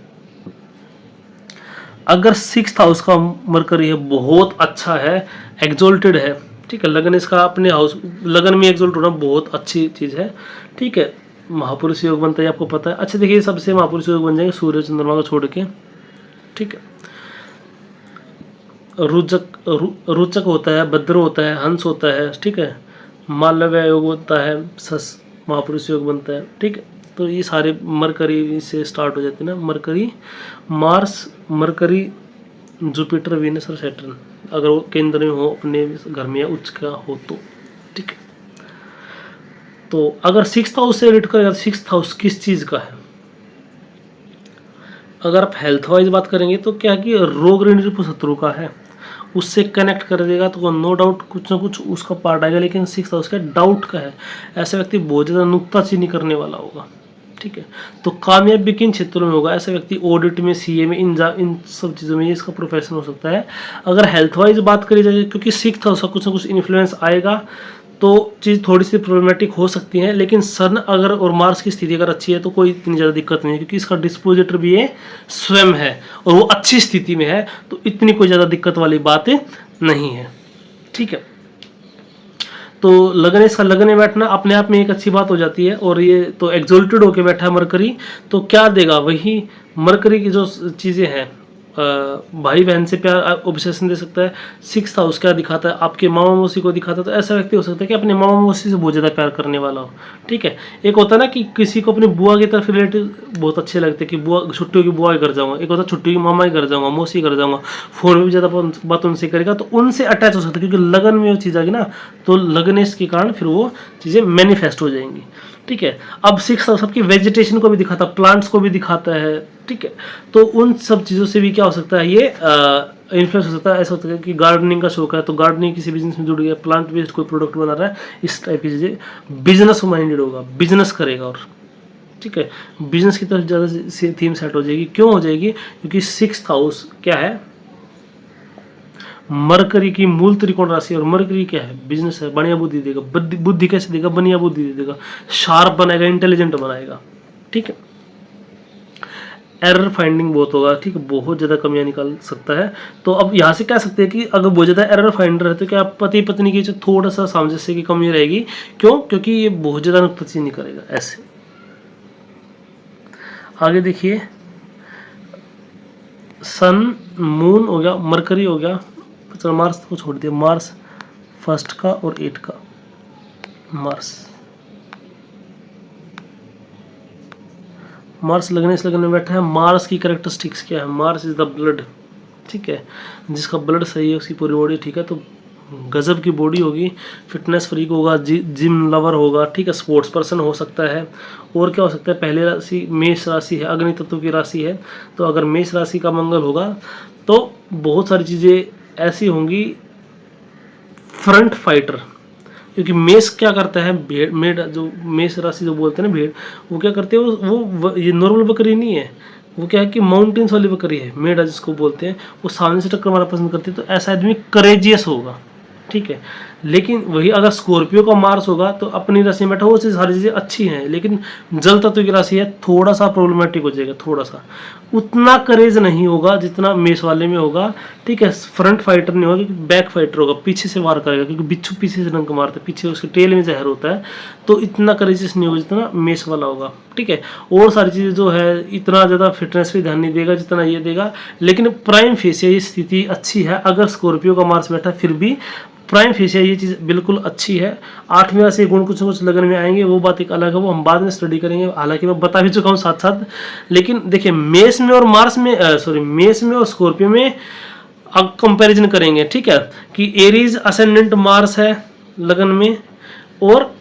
अगर 6th हाउस का मरकरी है बहुत अच्छा है, एग्जॉल्टेड है। ठीक है, लगन इसका अपने हाउस, लगन में एग्जॉल्ट होना बहुत अच्छी चीज़ है। ठीक है, महापुरुष योग बनता है, आपको पता है। अच्छा देखिए, सबसे महापुरुष योग बन जाएंगे सूर्य चंद्रमा को छोड़ के। ठीक है, रुचक होता है, भद्र होता है, हंस होता है। ठीक है, मालव्य योग होता है, सस महापुरुष योग बनता है। ठीक है, तो ये सारे मरकरी से स्टार्ट हो जाते हैं ना, mercury, Mars, mercury, Jupiter, Venus और सैटर्न, अगर वो केंद्र में हो, अपने घर में या उच्च का हो तो। ठीक है, तो अगर 6th हाउस से रिलेट करेगा, 6th हाउस किस चीज़ का है, अगर आप हेल्थ वाइज बात करेंगे तो क्या कि रोग ऋण शत्रु का है, उससे कनेक्ट कर देगा, तो नो डाउट कुछ ना कुछ उसका पार्ट आएगा। लेकिन 6th हाउस का डाउट का है, ऐसा व्यक्ति बहुत ज़्यादा नुक्ताचीनी करने वाला होगा। ठीक है, तो कामयाबी किन क्षेत्रों में होगा, ऐसा व्यक्ति ऑडिट में, सीए में, इन सब चीज़ों में ये इसका प्रोफेशन हो सकता है। अगर हेल्थ वाइज बात करी जाए, क्योंकि 6th हाउस का कुछ ना कुछ इन्फ्लुएंस आएगा, तो चीज़ थोड़ी सी प्रॉब्लमेटिक हो सकती है। लेकिन सन अगर और मार्स की स्थिति अगर अच्छी है तो कोई इतनी ज़्यादा दिक्कत नहीं है, क्योंकि इसका डिस्पोजिटर भी ये स्वयं है और वो अच्छी स्थिति में है, तो इतनी कोई ज़्यादा दिक्कत वाली बात नहीं है। ठीक है, तो लगन, इसका लगन में बैठना अपने आप में एक अच्छी बात हो जाती है। और ये तो एग्जॉल्टेड होके बैठा है मरकरी, तो क्या देगा, वही मरकरी की जो चीज़ें हैं, भाई बहन से प्यार, ऑब्सेशन दे सकता है। 6th हाउस क्या दिखाता है, आपके मामा मौसी को दिखाता है, तो ऐसा व्यक्ति हो सकता है कि अपने मामा मौसी से बहुत ज़्यादा प्यार करने वाला हो। ठीक है, एक होता है ना कि किसी को अपनी बुआ की तरफ रिलेटिव बहुत अच्छे लगते हैं, कि बुआ, छुट्टियों की बुआ के घर जाऊँगा, एक होता है छुट्टी की मामा के घर जाऊँगा, मौसी के घर जाऊँगा, फोन में भी ज़्यादा बात उनसे करेगा, तो उनसे अटैच हो सकता है, क्योंकि लगन में वो चीज़ आ गई ना, तो लगनेस के कारण फिर वो चीज़ें मैनिफेस्ट हो जाएंगी। ठीक है, अब 6th हाउस सबकी वेजिटेशन को भी दिखाता है, प्लांट्स को भी दिखाता है। ठीक है, तो उन सब चीज़ों से भी क्या हो सकता है, ये इन्फ्लुएंस हो सकता है। ऐसा होता है कि गार्डनिंग का शौक है, तो गार्डनिंग किसी बिजनेस में जुड़ गया, प्लांट बेस्ड कोई प्रोडक्ट बना रहा है, इस टाइप की चीज़ें, बिजनेस माइंडेड होगा, बिजनेस करेगा। और ठीक है, बिजनेस की तरफ ज़्यादा थीम सेट हो जाएगी। क्यों हो जाएगी, क्योंकि 6th हाउस क्या है, मरकरी की मूल त्रिकोण राशि, और मरकरी क्या है, बिजनेस है, बढ़िया बुद्धि देगा। बुद्धि कैसे देगा, बढ़िया बुद्धि देगा, शार्प बनाएगा, इंटेलिजेंट बनाएगा। ठीक है, एरर फाइंडिंग बहुत होगा। ठीक है, बहुत ज़्यादा कमियां निकाल सकता है। तो अब यहाँ से कह सकते हैं कि अगर बहुत ज़्यादा एरर फाइंडर है तो क्या पति पत्नी की जो थोड़ा सा सामंजस्य की कमी रहेगी। क्यों? क्योंकि ये बहुत ज़्यादा नुक्ताचीनी करेगा। ऐसे आगे देखिए, सन, मून हो गया, मरकरी हो गया, चलो मार्स को छोड़ दिया, मार्स फर्स्ट का और 8 का, मार्स लगन में बैठा है। मार्स की कैरेक्टरिस्टिक्स क्या है? Mars is the blood. ठीक है, जिसका ब्लड सही है उसकी पूरी बॉडी ठीक है, तो गजब की बॉडी होगी, फिटनेस फ्रीक होगा, जिम लवर होगा। ठीक है, स्पोर्ट्स पर्सन हो सकता है। और क्या हो सकता है? पहली राशि मेष राशि है, अग्नि तत्व की राशि है, तो अगर मेष राशि का मंगल होगा तो बहुत सारी चीज़ें ऐसी होंगी। फ्रंट फाइटर, क्योंकि मेष क्या करता है, भेड़ मेढ़ जो मेष राशि जो बोलते हैं ना भेड़, वो क्या करते हैं, वो ये नॉर्मल बकरी नहीं है, वो क्या है कि माउंटेन्स वाली बकरी है, मेढ़ा जिसको बोलते हैं। वो सामने से टक्कर मारना पसंद करती है, तो ऐसा आदमी करेजियस होगा। ठीक है, लेकिन वही अगर स्कॉर्पियो का मार्स होगा तो अपनी राशि में बैठा, वो सारी चीज़ें अच्छी हैं, लेकिन जल तत्व की राशि है, थोड़ा सा प्रॉब्लमेटिक हो जाएगा, थोड़ा सा उतना करेज नहीं होगा जितना मेष वाले में होगा। ठीक है, फ्रंट फाइटर नहीं होगा, क्योंकि बैक फाइटर होगा, पीछे से वार करेगा, क्योंकि बिच्छू पीछे से डंक मारता है, पीछे उसके टेल में जहर होता है, तो इतना करेजियस नहीं होगा जितना मेष वाला होगा। ठीक है, और सारी चीज़ें जो है इतना ज़्यादा फिटनेस पे ध्यान नहीं देगा जितना ये देगा, लेकिन प्राइम फेसिया स्थिति अच्छी है। अगर स्कॉर्पियो का मार्स बैठा फिर भी प्राइम फेसिया ये चीज़ बिल्कुल अच्छी है। 8वें राशि गुण कुछ न कुछ लगन में आएंगे, वो बात एक अलग है, वो हम बाद में स्टडी करेंगे, हालांकि मैं बता भी चुका हूँ साथ साथ। लेकिन देखिए, मेष में और मार्स में मेष में और स्कॉर्पियो में अब कंपैरिजन करेंगे। ठीक है, कि एरीज असेंडेंट मार्स है लगन में, और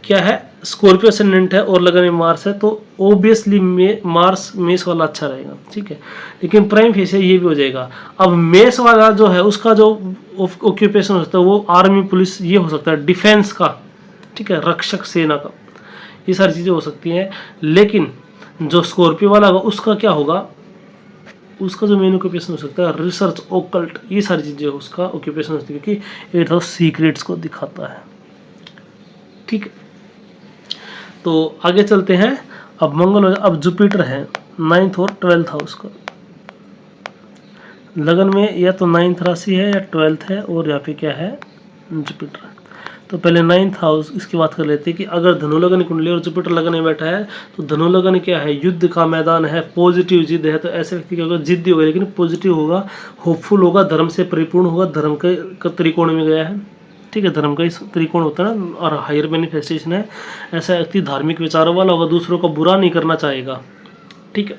क्या है, स्कॉर्पियो असेंडेंट है और लगन में मार्स है, तो ऑब्वियसली मार्स मेष वाला अच्छा रहेगा। ठीक है, लेकिन प्राइम फेसिया ये भी हो जाएगा। अब मेष वाला जो है उसका जो ऑक्यूपेशन हो सकता है वो आर्मी, पुलिस, ये हो सकता है डिफेंस का। ठीक है, रक्षक सेना का, ये सारी चीज़ें हो सकती हैं। लेकिन जो स्कॉर्पियो वाला होगा उसका क्या होगा, उसका जो मेन ऑक्यूपेशन हो सकता है रिसर्च, ओकल्ट, ये सारी चीज़ें उसका ऑक्यूपेशन होती है, क्योंकि ये तो सीक्रेट्स को दिखाता है। ठीक है, तो आगे चलते हैं। अब मंगल हो, अब जुपिटर है 9th और 12th हाउस का, लगन में या तो 9th राशि है या 12th है, और यहाँ पे क्या है, जुपिटर। तो पहले 9th हाउस इसकी बात कर लेते हैं कि अगर धनु लगन कुंडली और जुपिटर लगन में बैठा है तो धनु लगन क्या है, युद्ध का मैदान है, पॉजिटिव जिद है, तो ऐसे व्यक्ति क्या होगा, जिद्दी होगा, लेकिन पॉजिटिव होगा, होपफुल होगा, धर्म से परिपूर्ण होगा, धर्म के त्रिकोण में गया है। ठीक है, धर्म का इस त्रिकोण होता है ना, और हायर मैनिफेस्टेशन है। ऐसा व्यक्ति धार्मिक विचारों वाला होगा, दूसरों का बुरा नहीं करना चाहेगा। ठीक है,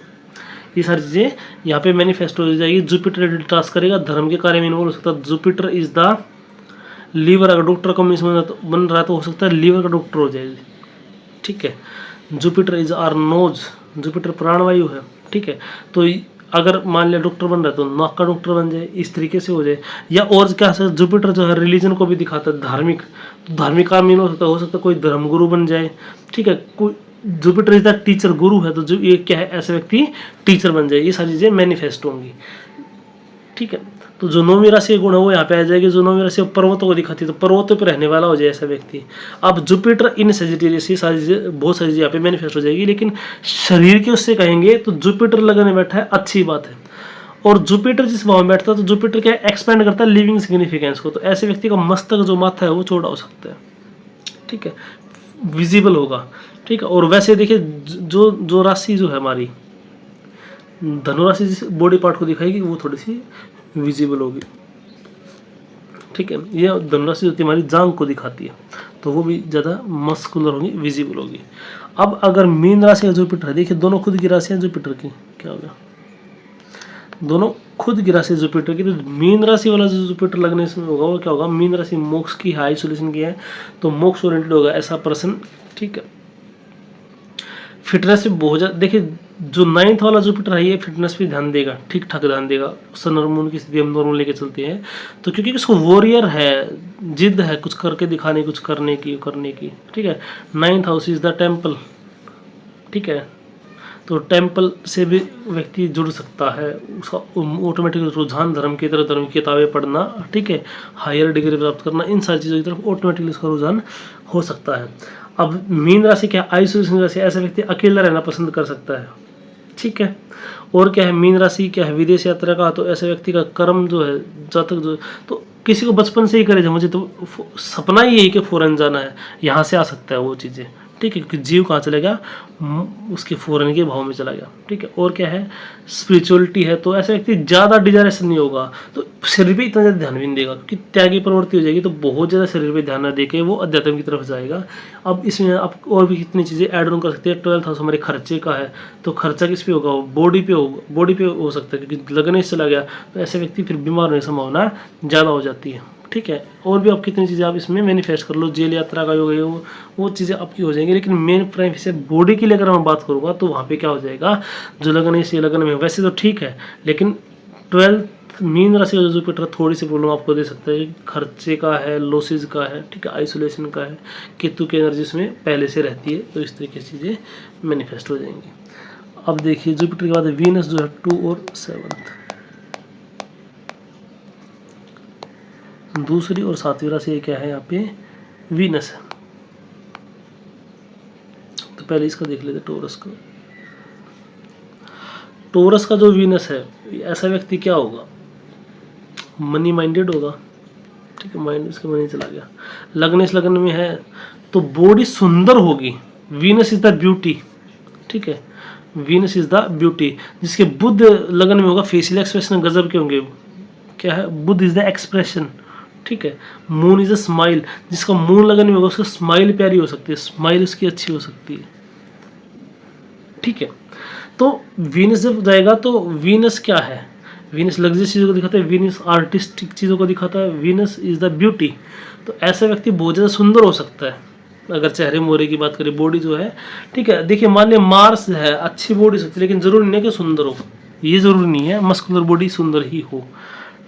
ये सारी चीज़ें यहाँ पे मैनिफेस्ट हो जाएगी। जुपिटर टास्क करेगा, धर्म के कार्य में इन्वॉल्व हो सकता है। जुपिटर इज द लीवर, अगर डॉक्टर का मीन्स बन रहा है तो हो सकता है लीवर का डॉक्टर हो जाएगी। ठीक है, Jupiter is are knows, Jupiter प्राणवायु है। ठीक है, तो अगर मान लिया डॉक्टर बन रहा है तो नाक का डॉक्टर बन जाए, इस तरीके से हो जाए। या और क्या है, जुपिटर जो है रिलीजन को भी दिखाता है, धार्मिक, तो धार्मिक का मीन हो सकता है कोई धर्मगुरु बन जाए। ठीक है, कोई जुपिटर इज द टीचर, गुरु है, तो जो ये क्या है, ऐसे व्यक्ति टीचर बन जाए, ये सारी चीज़ें मैनिफेस्ट होंगी। ठीक है, तो जो 9वीं राशि गुण है वो यहाँ पे आ जाएगी। जो 9वीं राशि पर्वतों को दिखाती है, तो पर्वतों पर रहने वाला हो जाए ऐसा व्यक्ति। अब जुपिटर इन सेजिटेरियस, ये सारी चीज़ें, बहुत सारी चीज़ें यहाँ पे मैनिफेस्ट हो जाएगी। लेकिन शरीर के उससे कहेंगे तो जुपिटर लगने बैठा है, अच्छी बात है। और जुपिटर जिस भाव में बैठता है तो जुपिटर क्या एक्सपेंड करता है लिविंग सिग्निफिकेंस को, तो ऐसे व्यक्ति का मस्तक जो माथा है वो चौड़ा हो सकता है। ठीक है, विजिबल होगा। ठीक है, और वैसे देखिए जो राशि जो है हमारी धनु राशि जिस बॉडी पार्ट को दिखाएगी वो थोड़ी सी विजिबल होगी। ठीक है, ये धनु राशि होती है हमारी जांग को दिखाती है, तो वो भी ज़्यादा मस्कुलर होगी, विजिबल होगी। अब अगर मीन राशि का जुपिटर है, देखिए दोनों खुद की राशि है जुपिटर की, क्या होगा, दोनों खुद की राशि जुपिटर की, तो मीन राशि वाला जो जुपिटर लगने से होगा वो क्या होगा, मीन राशि मोक्ष की है, आइसोलेशन की है, तो मोक्ष ओरिएंटेड होगा ऐसा पर्सन। ठीक है, फिटनेस पे बहुत ज़्यादा, देखिए जो 9th वाला जुपिटर है ये फिटनेस पे ध्यान देगा, ठीक ठाक ध्यान देगा। सन और मून की स्थिति हम नॉर्मल लेके चलते हैं, तो क्योंकि उसको वॉरियर है, जिद है कुछ करके दिखाने, कुछ करने की। ठीक है, 9th house is the temple. ठीक है, तो टेम्पल से भी व्यक्ति जुड़ सकता है, उसका ऑटोमेटिक रुझान धर्म की तरफ, धर्म की किताबें पढ़ना, ठीक है, हायर डिग्री प्राप्त करना, इन सारी चीज़ों की तरफ ऑटोमेटिकली उसका रुझान हो सकता है। अब मीन राशि क्या है, आइसोलेशन राशि, ऐसा व्यक्ति अकेला रहना पसंद कर सकता है, ठीक है। और क्या है, मीन राशि क्या है, विदेश यात्रा का, तो ऐसे व्यक्ति का कर्म जो है, जातक जो, तो किसी को बचपन से ही करे, मुझे तो सपना ही यही कि फॉरेन जाना है, यहाँ से आ सकता है वो चीज़ें, ठीक है, क्योंकि जीव कहाँ चलेगा, उसके फॉरेन के भाव में चला गया, ठीक है। और क्या है, स्पिरिचुअलिटी है, तो ऐसा व्यक्ति ज़्यादा डिजायरेशन नहीं होगा, तो शरीर पे इतना ज़्यादा ध्यान भी नहीं देगा, क्योंकि त्यागी प्रवृत्ति हो जाएगी, तो बहुत ज़्यादा शरीर पे ध्यान न देके वो अध्यात्म की तरफ जाएगा। अब इसमें आप और भी कितनी चीज़ें ऐड ऑन कर सकते हैं। 12th हाउस हमारे खर्चे का है, तो खर्चा किस पे होगा, बॉडी पे होगा, बॉडी पे हो सकता है, क्योंकि लगने से चला गया तो ऐसे व्यक्ति फिर बीमार होने की संभावना ज़्यादा हो जाती है, ठीक है। और भी आप कितनी चीज़ें आप इसमें मैनिफेस्ट कर लो, जेल यात्रा का योग है, वो चीज़ें आपकी हो जाएंगी। लेकिन मेन प्राइम से बॉडी के लिए अगर मैं बात करूँगा तो वहाँ पे क्या हो जाएगा, जो लगन है इसी लगन में वैसे तो ठीक है, लेकिन 12th मीन राशि का जो जुपिटर थोड़ी सी प्रॉब्लम आपको दे सकता है, खर्चे का है, लॉसेज का है, ठीक है, आइसोलेशन का है, केतु की एनर्जी उसमें पहले से रहती है, तो इस तरीके से चीज़ें मैनिफेस्ट हो जाएंगी। अब देखिए जुपिटर के बाद वीनस जो है 2 और 7th, दूसरी और 7वीं राशि क्या है, यहाँ पे वीनस है। तो पहले इसका देख लेते टोरस का। टोरस का जो वीनस है, ऐसा व्यक्ति क्या होगा, मनी माइंडेड होगा, ठीक है, माइंड उसका मनी चला गया, लगन इस लगन में है, तो बॉडी सुंदर होगी, वीनस इज द ब्यूटी, ठीक है, वीनस इज द ब्यूटी। जिसके बुध लगन में होगा, फेशियल एक्सप्रेशन गजब के होंगे, क्या है, बुध इज द एक्सप्रेशन, ठीक है, मून इज अ स्माइल, जिसका मून लगन में होगा उसका स्माइल प्यारी हो सकती है, स्माइल उसकी अच्छी हो सकती है, ठीक है। तो वीनस जब जाएगा तो वीनस क्या है, वीनस लग्जरियस चीज़ों को दिखाता है, वीनस आर्टिस्टिक चीज़ों को दिखाता है, वीनस इज द ब्यूटी। तो ऐसा व्यक्ति बहुत ज़्यादा सुंदर हो सकता है, अगर चेहरे मोहरे की बात करें, बॉडी जो है, ठीक है। देखिए मान लिया मार्स है, अच्छी बॉडी सकती है, लेकिन जरूरी नहीं है कि सुंदर हो, ये जरूरी नहीं है मस्कुलर बॉडी सुंदर ही हो,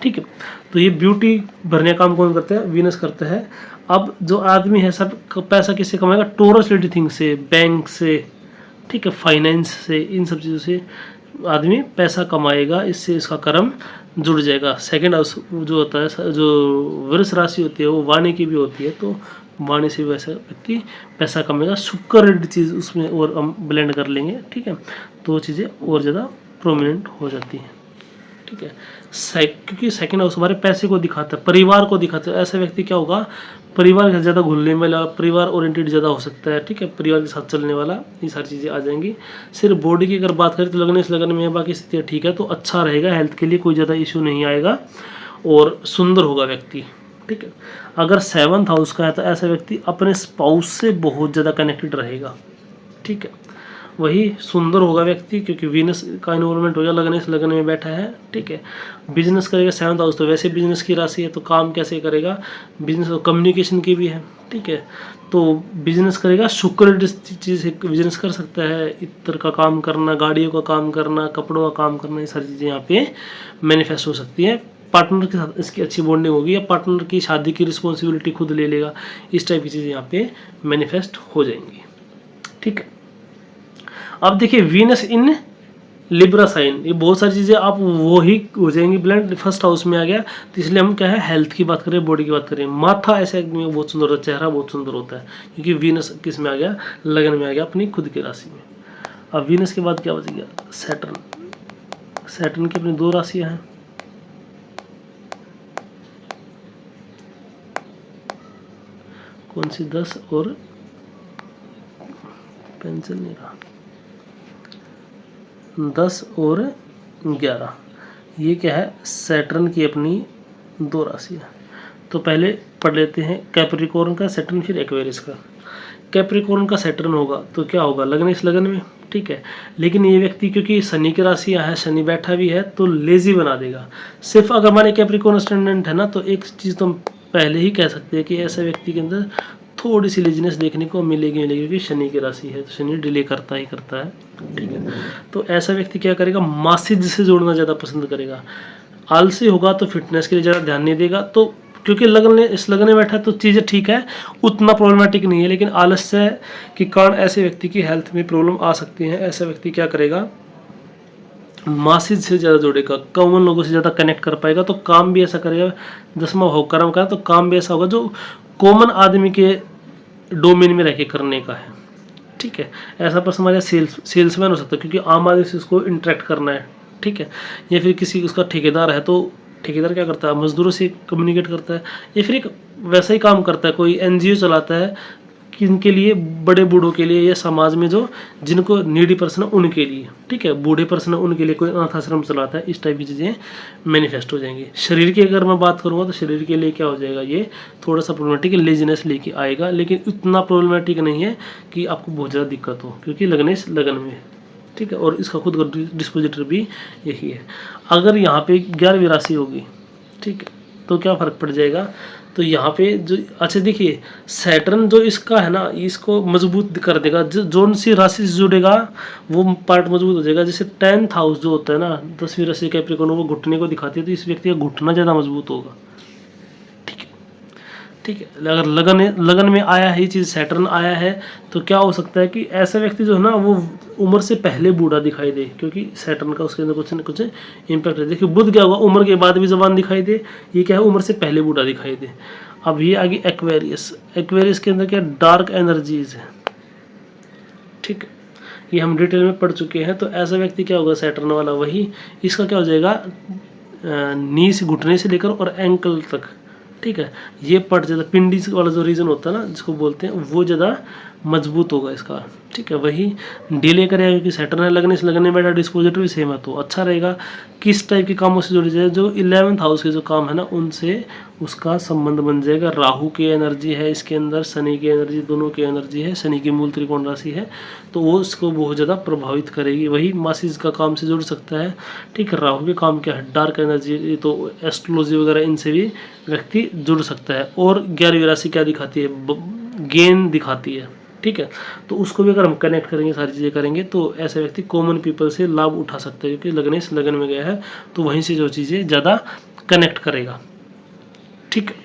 ठीक है। तो ये ब्यूटी भरने का काम कौन करता है, वीनस करता है। अब जो आदमी है सब पैसा किससे कमाएगा, टोरस रिलेटेड थिंग से, बैंक से, ठीक है, फाइनेंस से, इन सब चीज़ों से आदमी पैसा कमाएगा, इससे इसका कर्म जुड़ जाएगा। सेकंड हाउस जो होता है, जो वृष राशि होती है वो वाणी की भी होती है, तो वाणी से भी वैसा व्यक्ति पैसा कमाएगा। शुक्र रिलेटेड चीज़ उसमें और हम ब्लेंड कर लेंगे, ठीक है, तो वो चीज़ें और ज़्यादा प्रोमिनेंट हो जाती हैं, ठीक है। क्योंकि सेकंड हाउस हमारे पैसे को दिखाता है, परिवार को दिखाता है। ऐसा व्यक्ति क्या होगा, परिवार के साथ ज़्यादा घुलने वाला, परिवार ओरिएंटेड ज़्यादा हो सकता है, ठीक है, परिवार के साथ चलने वाला, ये सारी चीज़ें आ जाएंगी। सिर्फ बॉडी की अगर बात करें तो लगन इस लगन में, बाकी स्थितियाँ ठीक है, तो अच्छा रहेगा, हेल्थ के लिए कोई ज़्यादा इशू नहीं आएगा और सुंदर होगा व्यक्ति, ठीक है। अगर 7th हाउस का है तो ऐसा व्यक्ति अपने स्पाउस से बहुत ज़्यादा कनेक्टेड रहेगा, ठीक है, वही सुंदर होगा व्यक्ति, क्योंकि वीनस का इन्वॉल्वमेंट हो गया, लगन इस लगन में बैठा है, ठीक है। बिजनेस करेगा 7th हाउस, तो वैसे बिजनेस की राशि है, तो काम कैसे करेगा, बिजनेस और कम्युनिकेशन की भी है, ठीक है, तो बिजनेस करेगा, शुक्र चीज़ से बिजनेस कर सकता है, इत्र का काम करना, गाड़ियों का काम करना, कपड़ों का काम करना, ये सारी चीज़ें यहाँ पे मैनिफेस्ट हो सकती हैं। पार्टनर के साथ इसकी अच्छी बॉन्डिंग होगी, या पार्टनर की शादी की रिस्पॉन्सिबिलिटी खुद ले लेगा, इस टाइप की चीज़ें यहाँ पे मैनिफेस्ट हो जाएंगी, ठीक है। अब देखिए वीनस इन लिब्रा साइन, ये बहुत सारी चीज़ें आप वो ही हो जाएंगी ब्लेंड, फर्स्ट हाउस में आ गया, तो इसलिए हम क्या है, हेल्थ की बात करें, बॉडी की बात करें। माथा ऐसे आदमी बहुत सुंदर होता है, चेहरा बहुत सुंदर होता है, क्योंकि वीनस किस में आ गया, लगन में आ गया, अपनी खुद की राशि में। अब वीनस के बाद क्या बच गया, सैटर्न। सैटर्न की अपनी 2 राशियाँ हैं, कौन सी, 10 और पेंसिल नहीं रहा, 10 और 11, ये क्या है, सैटर्न की अपनी 2 राशियाँ। तो पहले पढ़ लेते हैं कैप्रिकॉर्न का सैटर्न, फिर एक्वेरियस का। कैप्रिकॉर्न का सैटर्न होगा तो क्या होगा, लगन इस लगन में, ठीक है, लेकिन ये व्यक्ति क्योंकि शनि की राशियाँ है, शनि बैठा भी है, तो लेजी बना देगा। सिर्फ अगर हमारे कैप्रिकॉर्न स्टैंडेंट है ना, तो एक चीज़ तो हम पहले ही कह सकते हैं कि ऐसे व्यक्ति के अंदर थोड़ी सी लेजीनेस देखने को मिलेगी, क्योंकि शनि की राशि है, तो शनि डिले करता ही करता है, ठीक है। तो ऐसा व्यक्ति क्या करेगा, मासिज से जोड़ना ज़्यादा पसंद करेगा। आलसी होगा तो फिटनेस के लिए ज़्यादा ध्यान नहीं देगा, तो क्योंकि इस लगन में बैठा है तो चीज़ें ठीक है, उतना प्रॉब्लमेटिक नहीं है, लेकिन आलस्य के कारण ऐसे व्यक्ति की हेल्थ में प्रॉब्लम आ सकती है। ऐसा व्यक्ति क्या करेगा, मासिक से ज़्यादा जुड़ेगा, कॉमन लोगों से ज़्यादा कनेक्ट कर पाएगा, तो काम भी ऐसा करेगा। 10वां भाव कर्म का, तो काम भी ऐसा होगा जो कॉमन आदमी के डोमेन में रह के करने का है। ठीक है, ऐसा पर्सन हमारे सेल्समैन हो सकता है, क्योंकि आम आदमी से उसको इंटरेक्ट करना है। ठीक है, या फिर किसी उसका ठेकेदार है, तो ठेकेदार क्या करता है, मजदूरों से कम्युनिकेट करता है, या फिर एक वैसा ही काम करता है, कोई एनजीओ चलाता है किनके लिए, बड़े बूढ़ों के लिए, या समाज में जो जिनको नीडी पर्सन है उनके लिए। ठीक है, बूढ़े पर्सन है उनके लिए कोई अनाथ आश्रम चलाता है। इस टाइप की चीज़ें मैनिफेस्ट हो जाएंगी। शरीर की अगर मैं बात करूँगा तो शरीर के लिए क्या हो जाएगा, ये थोड़ा सा प्रॉब्लमेटिक लेजीनेस लेके आएगा, लेकिन इतना प्रॉब्लमेटिक नहीं है कि आपको बहुत ज़्यादा दिक्कत हो, क्योंकि लगनेश लगन में है। ठीक है, और इसका खुद का डिस्पोजिटर भी यही है। अगर यहाँ पे 11वीं राशि होगी, ठीक है, तो क्या फ़र्क पड़ जाएगा, तो यहाँ पे जो अच्छा देखिए, सैटर्न जो इसका है ना, इसको मजबूत कर देगा। जोन सी राशि से जुड़ेगा वो पार्ट मजबूत हो जाएगा। जैसे 10th हाउस जो होता है ना, 10वीं राशि कैप्रिकॉर्न, वो घुटने को दिखाती है, तो इस व्यक्ति का घुटना ज़्यादा मजबूत होगा। ठीक है, अगर लगन में आया है ये चीज़, सैटर्न आया है, तो क्या हो सकता है कि ऐसा व्यक्ति जो है ना वो उम्र से पहले बूढ़ा दिखाई दे, क्योंकि सैटर्न का उसके अंदर कुछ न कुछ इम्पैक्ट है। देखिए बुध क्या होगा, उम्र के बाद भी जवान दिखाई दे, ये क्या है, उम्र से पहले बूढ़ा दिखाई दे। अब ये आगे एक्वेरियस, एक्वेरियस के अंदर क्या डार्क एनर्जीज है। ठीक है, ये हम डिटेल में पढ़ चुके हैं। तो ऐसा व्यक्ति क्या होगा, सैटर्न वाला, वही इसका क्या हो जाएगा, नी से, घुटने से लेकर और एंकल तक। ठीक है, ये पट ज़्यादा पिंडी वाला जो रीजन होता है ना, जिसको बोलते हैं, वो ज़्यादा मजबूत होगा इसका। ठीक है, वही डिले करेगा, क्योंकि सैटर्न है लगने से, लगने में बैठा, डिस्पोजिटर भी सेम है, तो अच्छा रहेगा। किस टाइप के कामों से जुड़ जाए, जो 11th हाउस के जो काम है ना, उनसे उसका संबंध बन जाएगा। राहु की एनर्जी है इसके अंदर, शनि की एनर्जी, दोनों की एनर्जी है। शनि की मूल त्रिकोण राशि है, तो वो इसको बहुत ज़्यादा प्रभावित करेगी। वही मासिस का काम से जुड़ सकता है। ठीक है, राहु के काम क्या है, डार्क एनर्जी, तो एस्ट्रोलॉजी वगैरह इनसे भी व्यक्ति जुड़ सकता है। और 11वीं राशि क्या दिखाती है, गेन दिखाती है। ठीक है, तो उसको भी अगर हम कनेक्ट करेंगे, सारी चीज़ें करेंगे, तो ऐसा व्यक्ति कॉमन पीपल से लाभ उठा सकता है, क्योंकि लगने से लगन में गया है, तो वहीं से जो चीज़ें ज़्यादा कनेक्ट करेगा। ठीक है,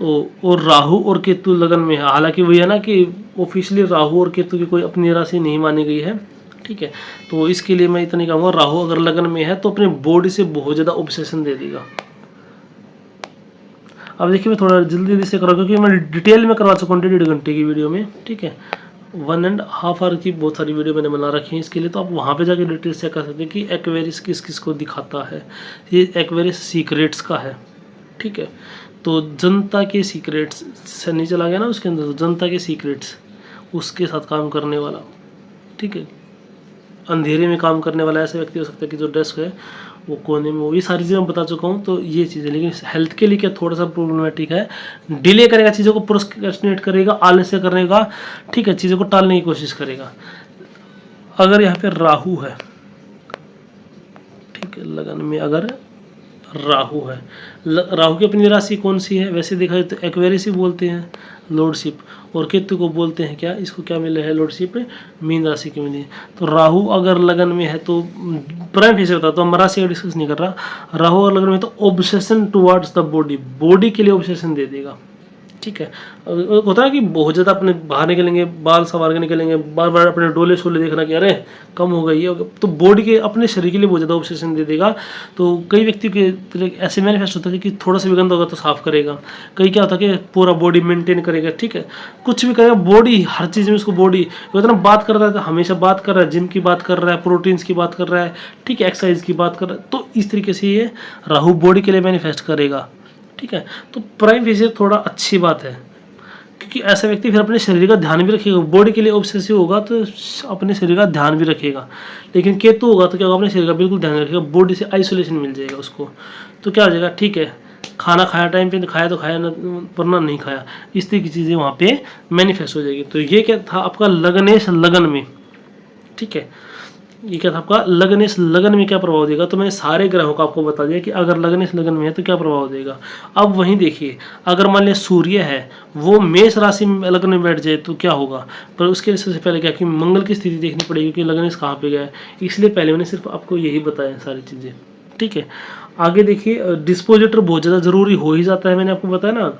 तो और राहु और केतु लगन में है, हालांकि वही है ना कि ऑफिशियली राहु और केतु की कोई अपनी राशि नहीं मानी गई है। ठीक है, तो इसके लिए मैं इतना कहूँगा, राहु अगर लगन में है तो अपने बॉडी से बहुत ज़्यादा ऑब्सेशन दे देगा। अब देखिए मैं थोड़ा जल्दी से करा, क्योंकि मैं डिटेल में करवा चुका हूँ 1.5 घंटे की वीडियो में। ठीक है, 1.5 आवर की बहुत सारी वीडियो मैंने बना रखी है इसके लिए, तो आप वहाँ पे जाके डिटेल चेक कर सकते हैं कि एक्वेरियस किस किस को दिखाता है। ये एक्वेरियस सीक्रेट्स का है। ठीक है, तो जनता के सीक्रेट्स से नहीं चला गया ना उसके अंदर, तो जनता के सीक्रेट्स उसके साथ काम करने वाला। ठीक है, अंधेरे में काम करने वाला ऐसा व्यक्ति हो सकता है कि जो डेस्क है वो कोने में, वो ये सारी चीज़ें मैं बता चुका हूँ। तो ये चीज़ें, लेकिन हेल्थ के लिए क्या थोड़ा सा प्रॉब्लमेटिक है, डिले करेगा, चीज़ों को प्रोक्रेस्टिनेट करेगा, आलस्य करने का। ठीक है, चीज़ों को टालने की कोशिश करेगा। अगर यहाँ पे राहु है, ठीक है, लगन में अगर राहु है, राहु की अपनी राशि कौन सी है, वैसे देखा जाए तो एक्वेरियस ही बोलते हैं लॉर्डशिप, और केतु को बोलते हैं क्या, इसको क्या मिला है, लॉर्डशिप मीन राशि की मिली है। तो राहु अगर लगन में है तो प्राइम फेस होता है, तो हम राशि का डिस्कस नहीं कर रहा। राहु अगर लगन में तो obsession towards the body, body के लिए ऑब्सेशन दे देगा। ठीक है, होता है कि बहुत ज़्यादा अपने बाहर निकलेंगे, बाल संवार के निकलेंगे, बार बार अपने डोले शोले देखना कि अरे कम हो गई है, तो बॉडी के अपने शरीर के लिए बहुत ज़्यादा ऑब्सेशन दे देगा। तो कई व्यक्ति के ऐसे मैनिफेस्ट होता है कि थोड़ा सा भी गंदा होगा तो साफ करेगा, कई क्या होता है कि पूरा बॉडी मेंटेन करेगा। ठीक है, कुछ भी करेगा, बॉडी हर चीज़ में उसको बॉडी, होता है ना, बात कर रहा है तो हमेशा बात कर रहा है, जिम की बात कर रहा है, प्रोटीन्स की बात कर रहा है, ठीक है, एक्सरसाइज की बात कर रहा है, तो इस तरीके से ये राहु बॉडी के लिए मैनिफेस्ट करेगा। ठीक है, तो प्राइम फेस थोड़ा अच्छी बात है, क्योंकि ऐसा व्यक्ति फिर अपने शरीर का ध्यान भी रखेगा। बॉडी के लिए ऑब्सेसिव होगा तो अपने शरीर का ध्यान भी रखेगा, लेकिन केतु होगा तो क्या होगा, अपने शरीर का बिल्कुल ध्यान रखेगा, बॉडी से आइसोलेशन मिल जाएगा उसको। तो क्या हो जाएगा, ठीक है, खाना खाया टाइम पे, खाया तो खाया, वरना नहीं खाया, इस तरह की चीज़ें वहाँ पे मैनिफेस्ट हो जाएगी। तो ये क्या था आपका लगनेश लगन में। ठीक है, ये क्या था आपका लगनेश लगन में क्या प्रभाव देगा, तो मैंने सारे ग्रहों का आपको बता दिया कि अगर लगनेश लगन में है तो क्या प्रभाव देगा। अब वहीं देखिए, अगर मान लिया सूर्य है वो मेष राशि में लगन में बैठ जाए तो क्या होगा, पर उसके लिए सबसे पहले क्या कि मंगल की स्थिति देखनी पड़ेगी कि लगनेश कहाँ पे गया है, इसलिए पहले मैंने सिर्फ आपको यही बताया सारी चीज़ें। ठीक है। आगे देखिए, डिस्पोजिटर बहुत ज़्यादा ज़रूरी हो ही जाता है, मैंने आपको बताया ना।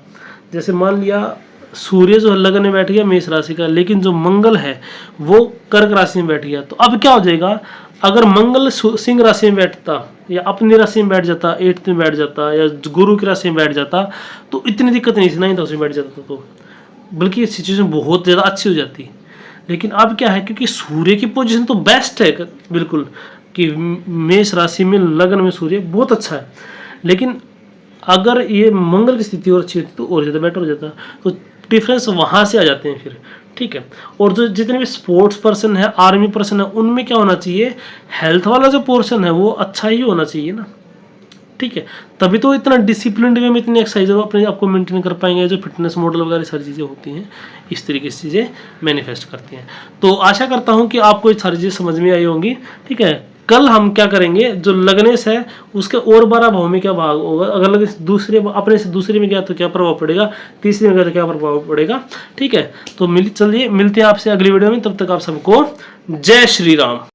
जैसे मान लिया सूर्य जो लगन में बैठ गया मेष राशि का, लेकिन जो मंगल है वो कर्क राशि में बैठ गया, तो अब क्या हो जाएगा, अगर मंगल सिंह राशि में बैठता या अपनी राशि में बैठ जाता, 8th में बैठ जाता या गुरु की राशि में बैठ जाता, तो इतनी दिक्कत नहीं थी, 9th हाउस में बैठ जाता तो बल्कि सिचुएशन बहुत ज़्यादा अच्छी हो जाती। लेकिन अब क्या है, क्योंकि सूर्य की पोजीशन तो बेस्ट है बिल्कुल, कि मेष राशि में लगन में सूर्य बहुत अच्छा है, लेकिन अगर ये मंगल की स्थिति और अच्छी होती तो और ज़्यादा बेटर हो जाता। तो डिफरेंस वहाँ से आ जाते हैं फिर, ठीक है। और जो जितने भी स्पोर्ट्स पर्सन है, आर्मी पर्सन है, उनमें क्या होना चाहिए, हेल्थ वाला जो पोर्शन है वो अच्छा ही होना चाहिए ना, ठीक है। तभी तो इतना डिसिप्लिन वे में इतनी एक्सरसाइज अपने आपको मेंटेन कर पाएंगे, जो फिटनेस मॉडल वगैरह सारी चीज़ें होती हैं इस तरीके से चीज़ें मैनिफेस्ट करती हैं। तो आशा करता हूँ कि आपको ये सारी चीज़ें समझ में आई होंगी, ठीक है। कल हम क्या करेंगे, जो लग्नेश है उसके और 12 भाव में क्या भाग होगा, अगर लग्नेश दूसरे अपने से दूसरे में गया तो क्या प्रभाव पड़ेगा, तीसरे में गया तो क्या प्रभाव पड़ेगा, ठीक है। तो चलिए मिलते हैं आपसे अगली वीडियो में, तब तक आप सबको जय श्री राम।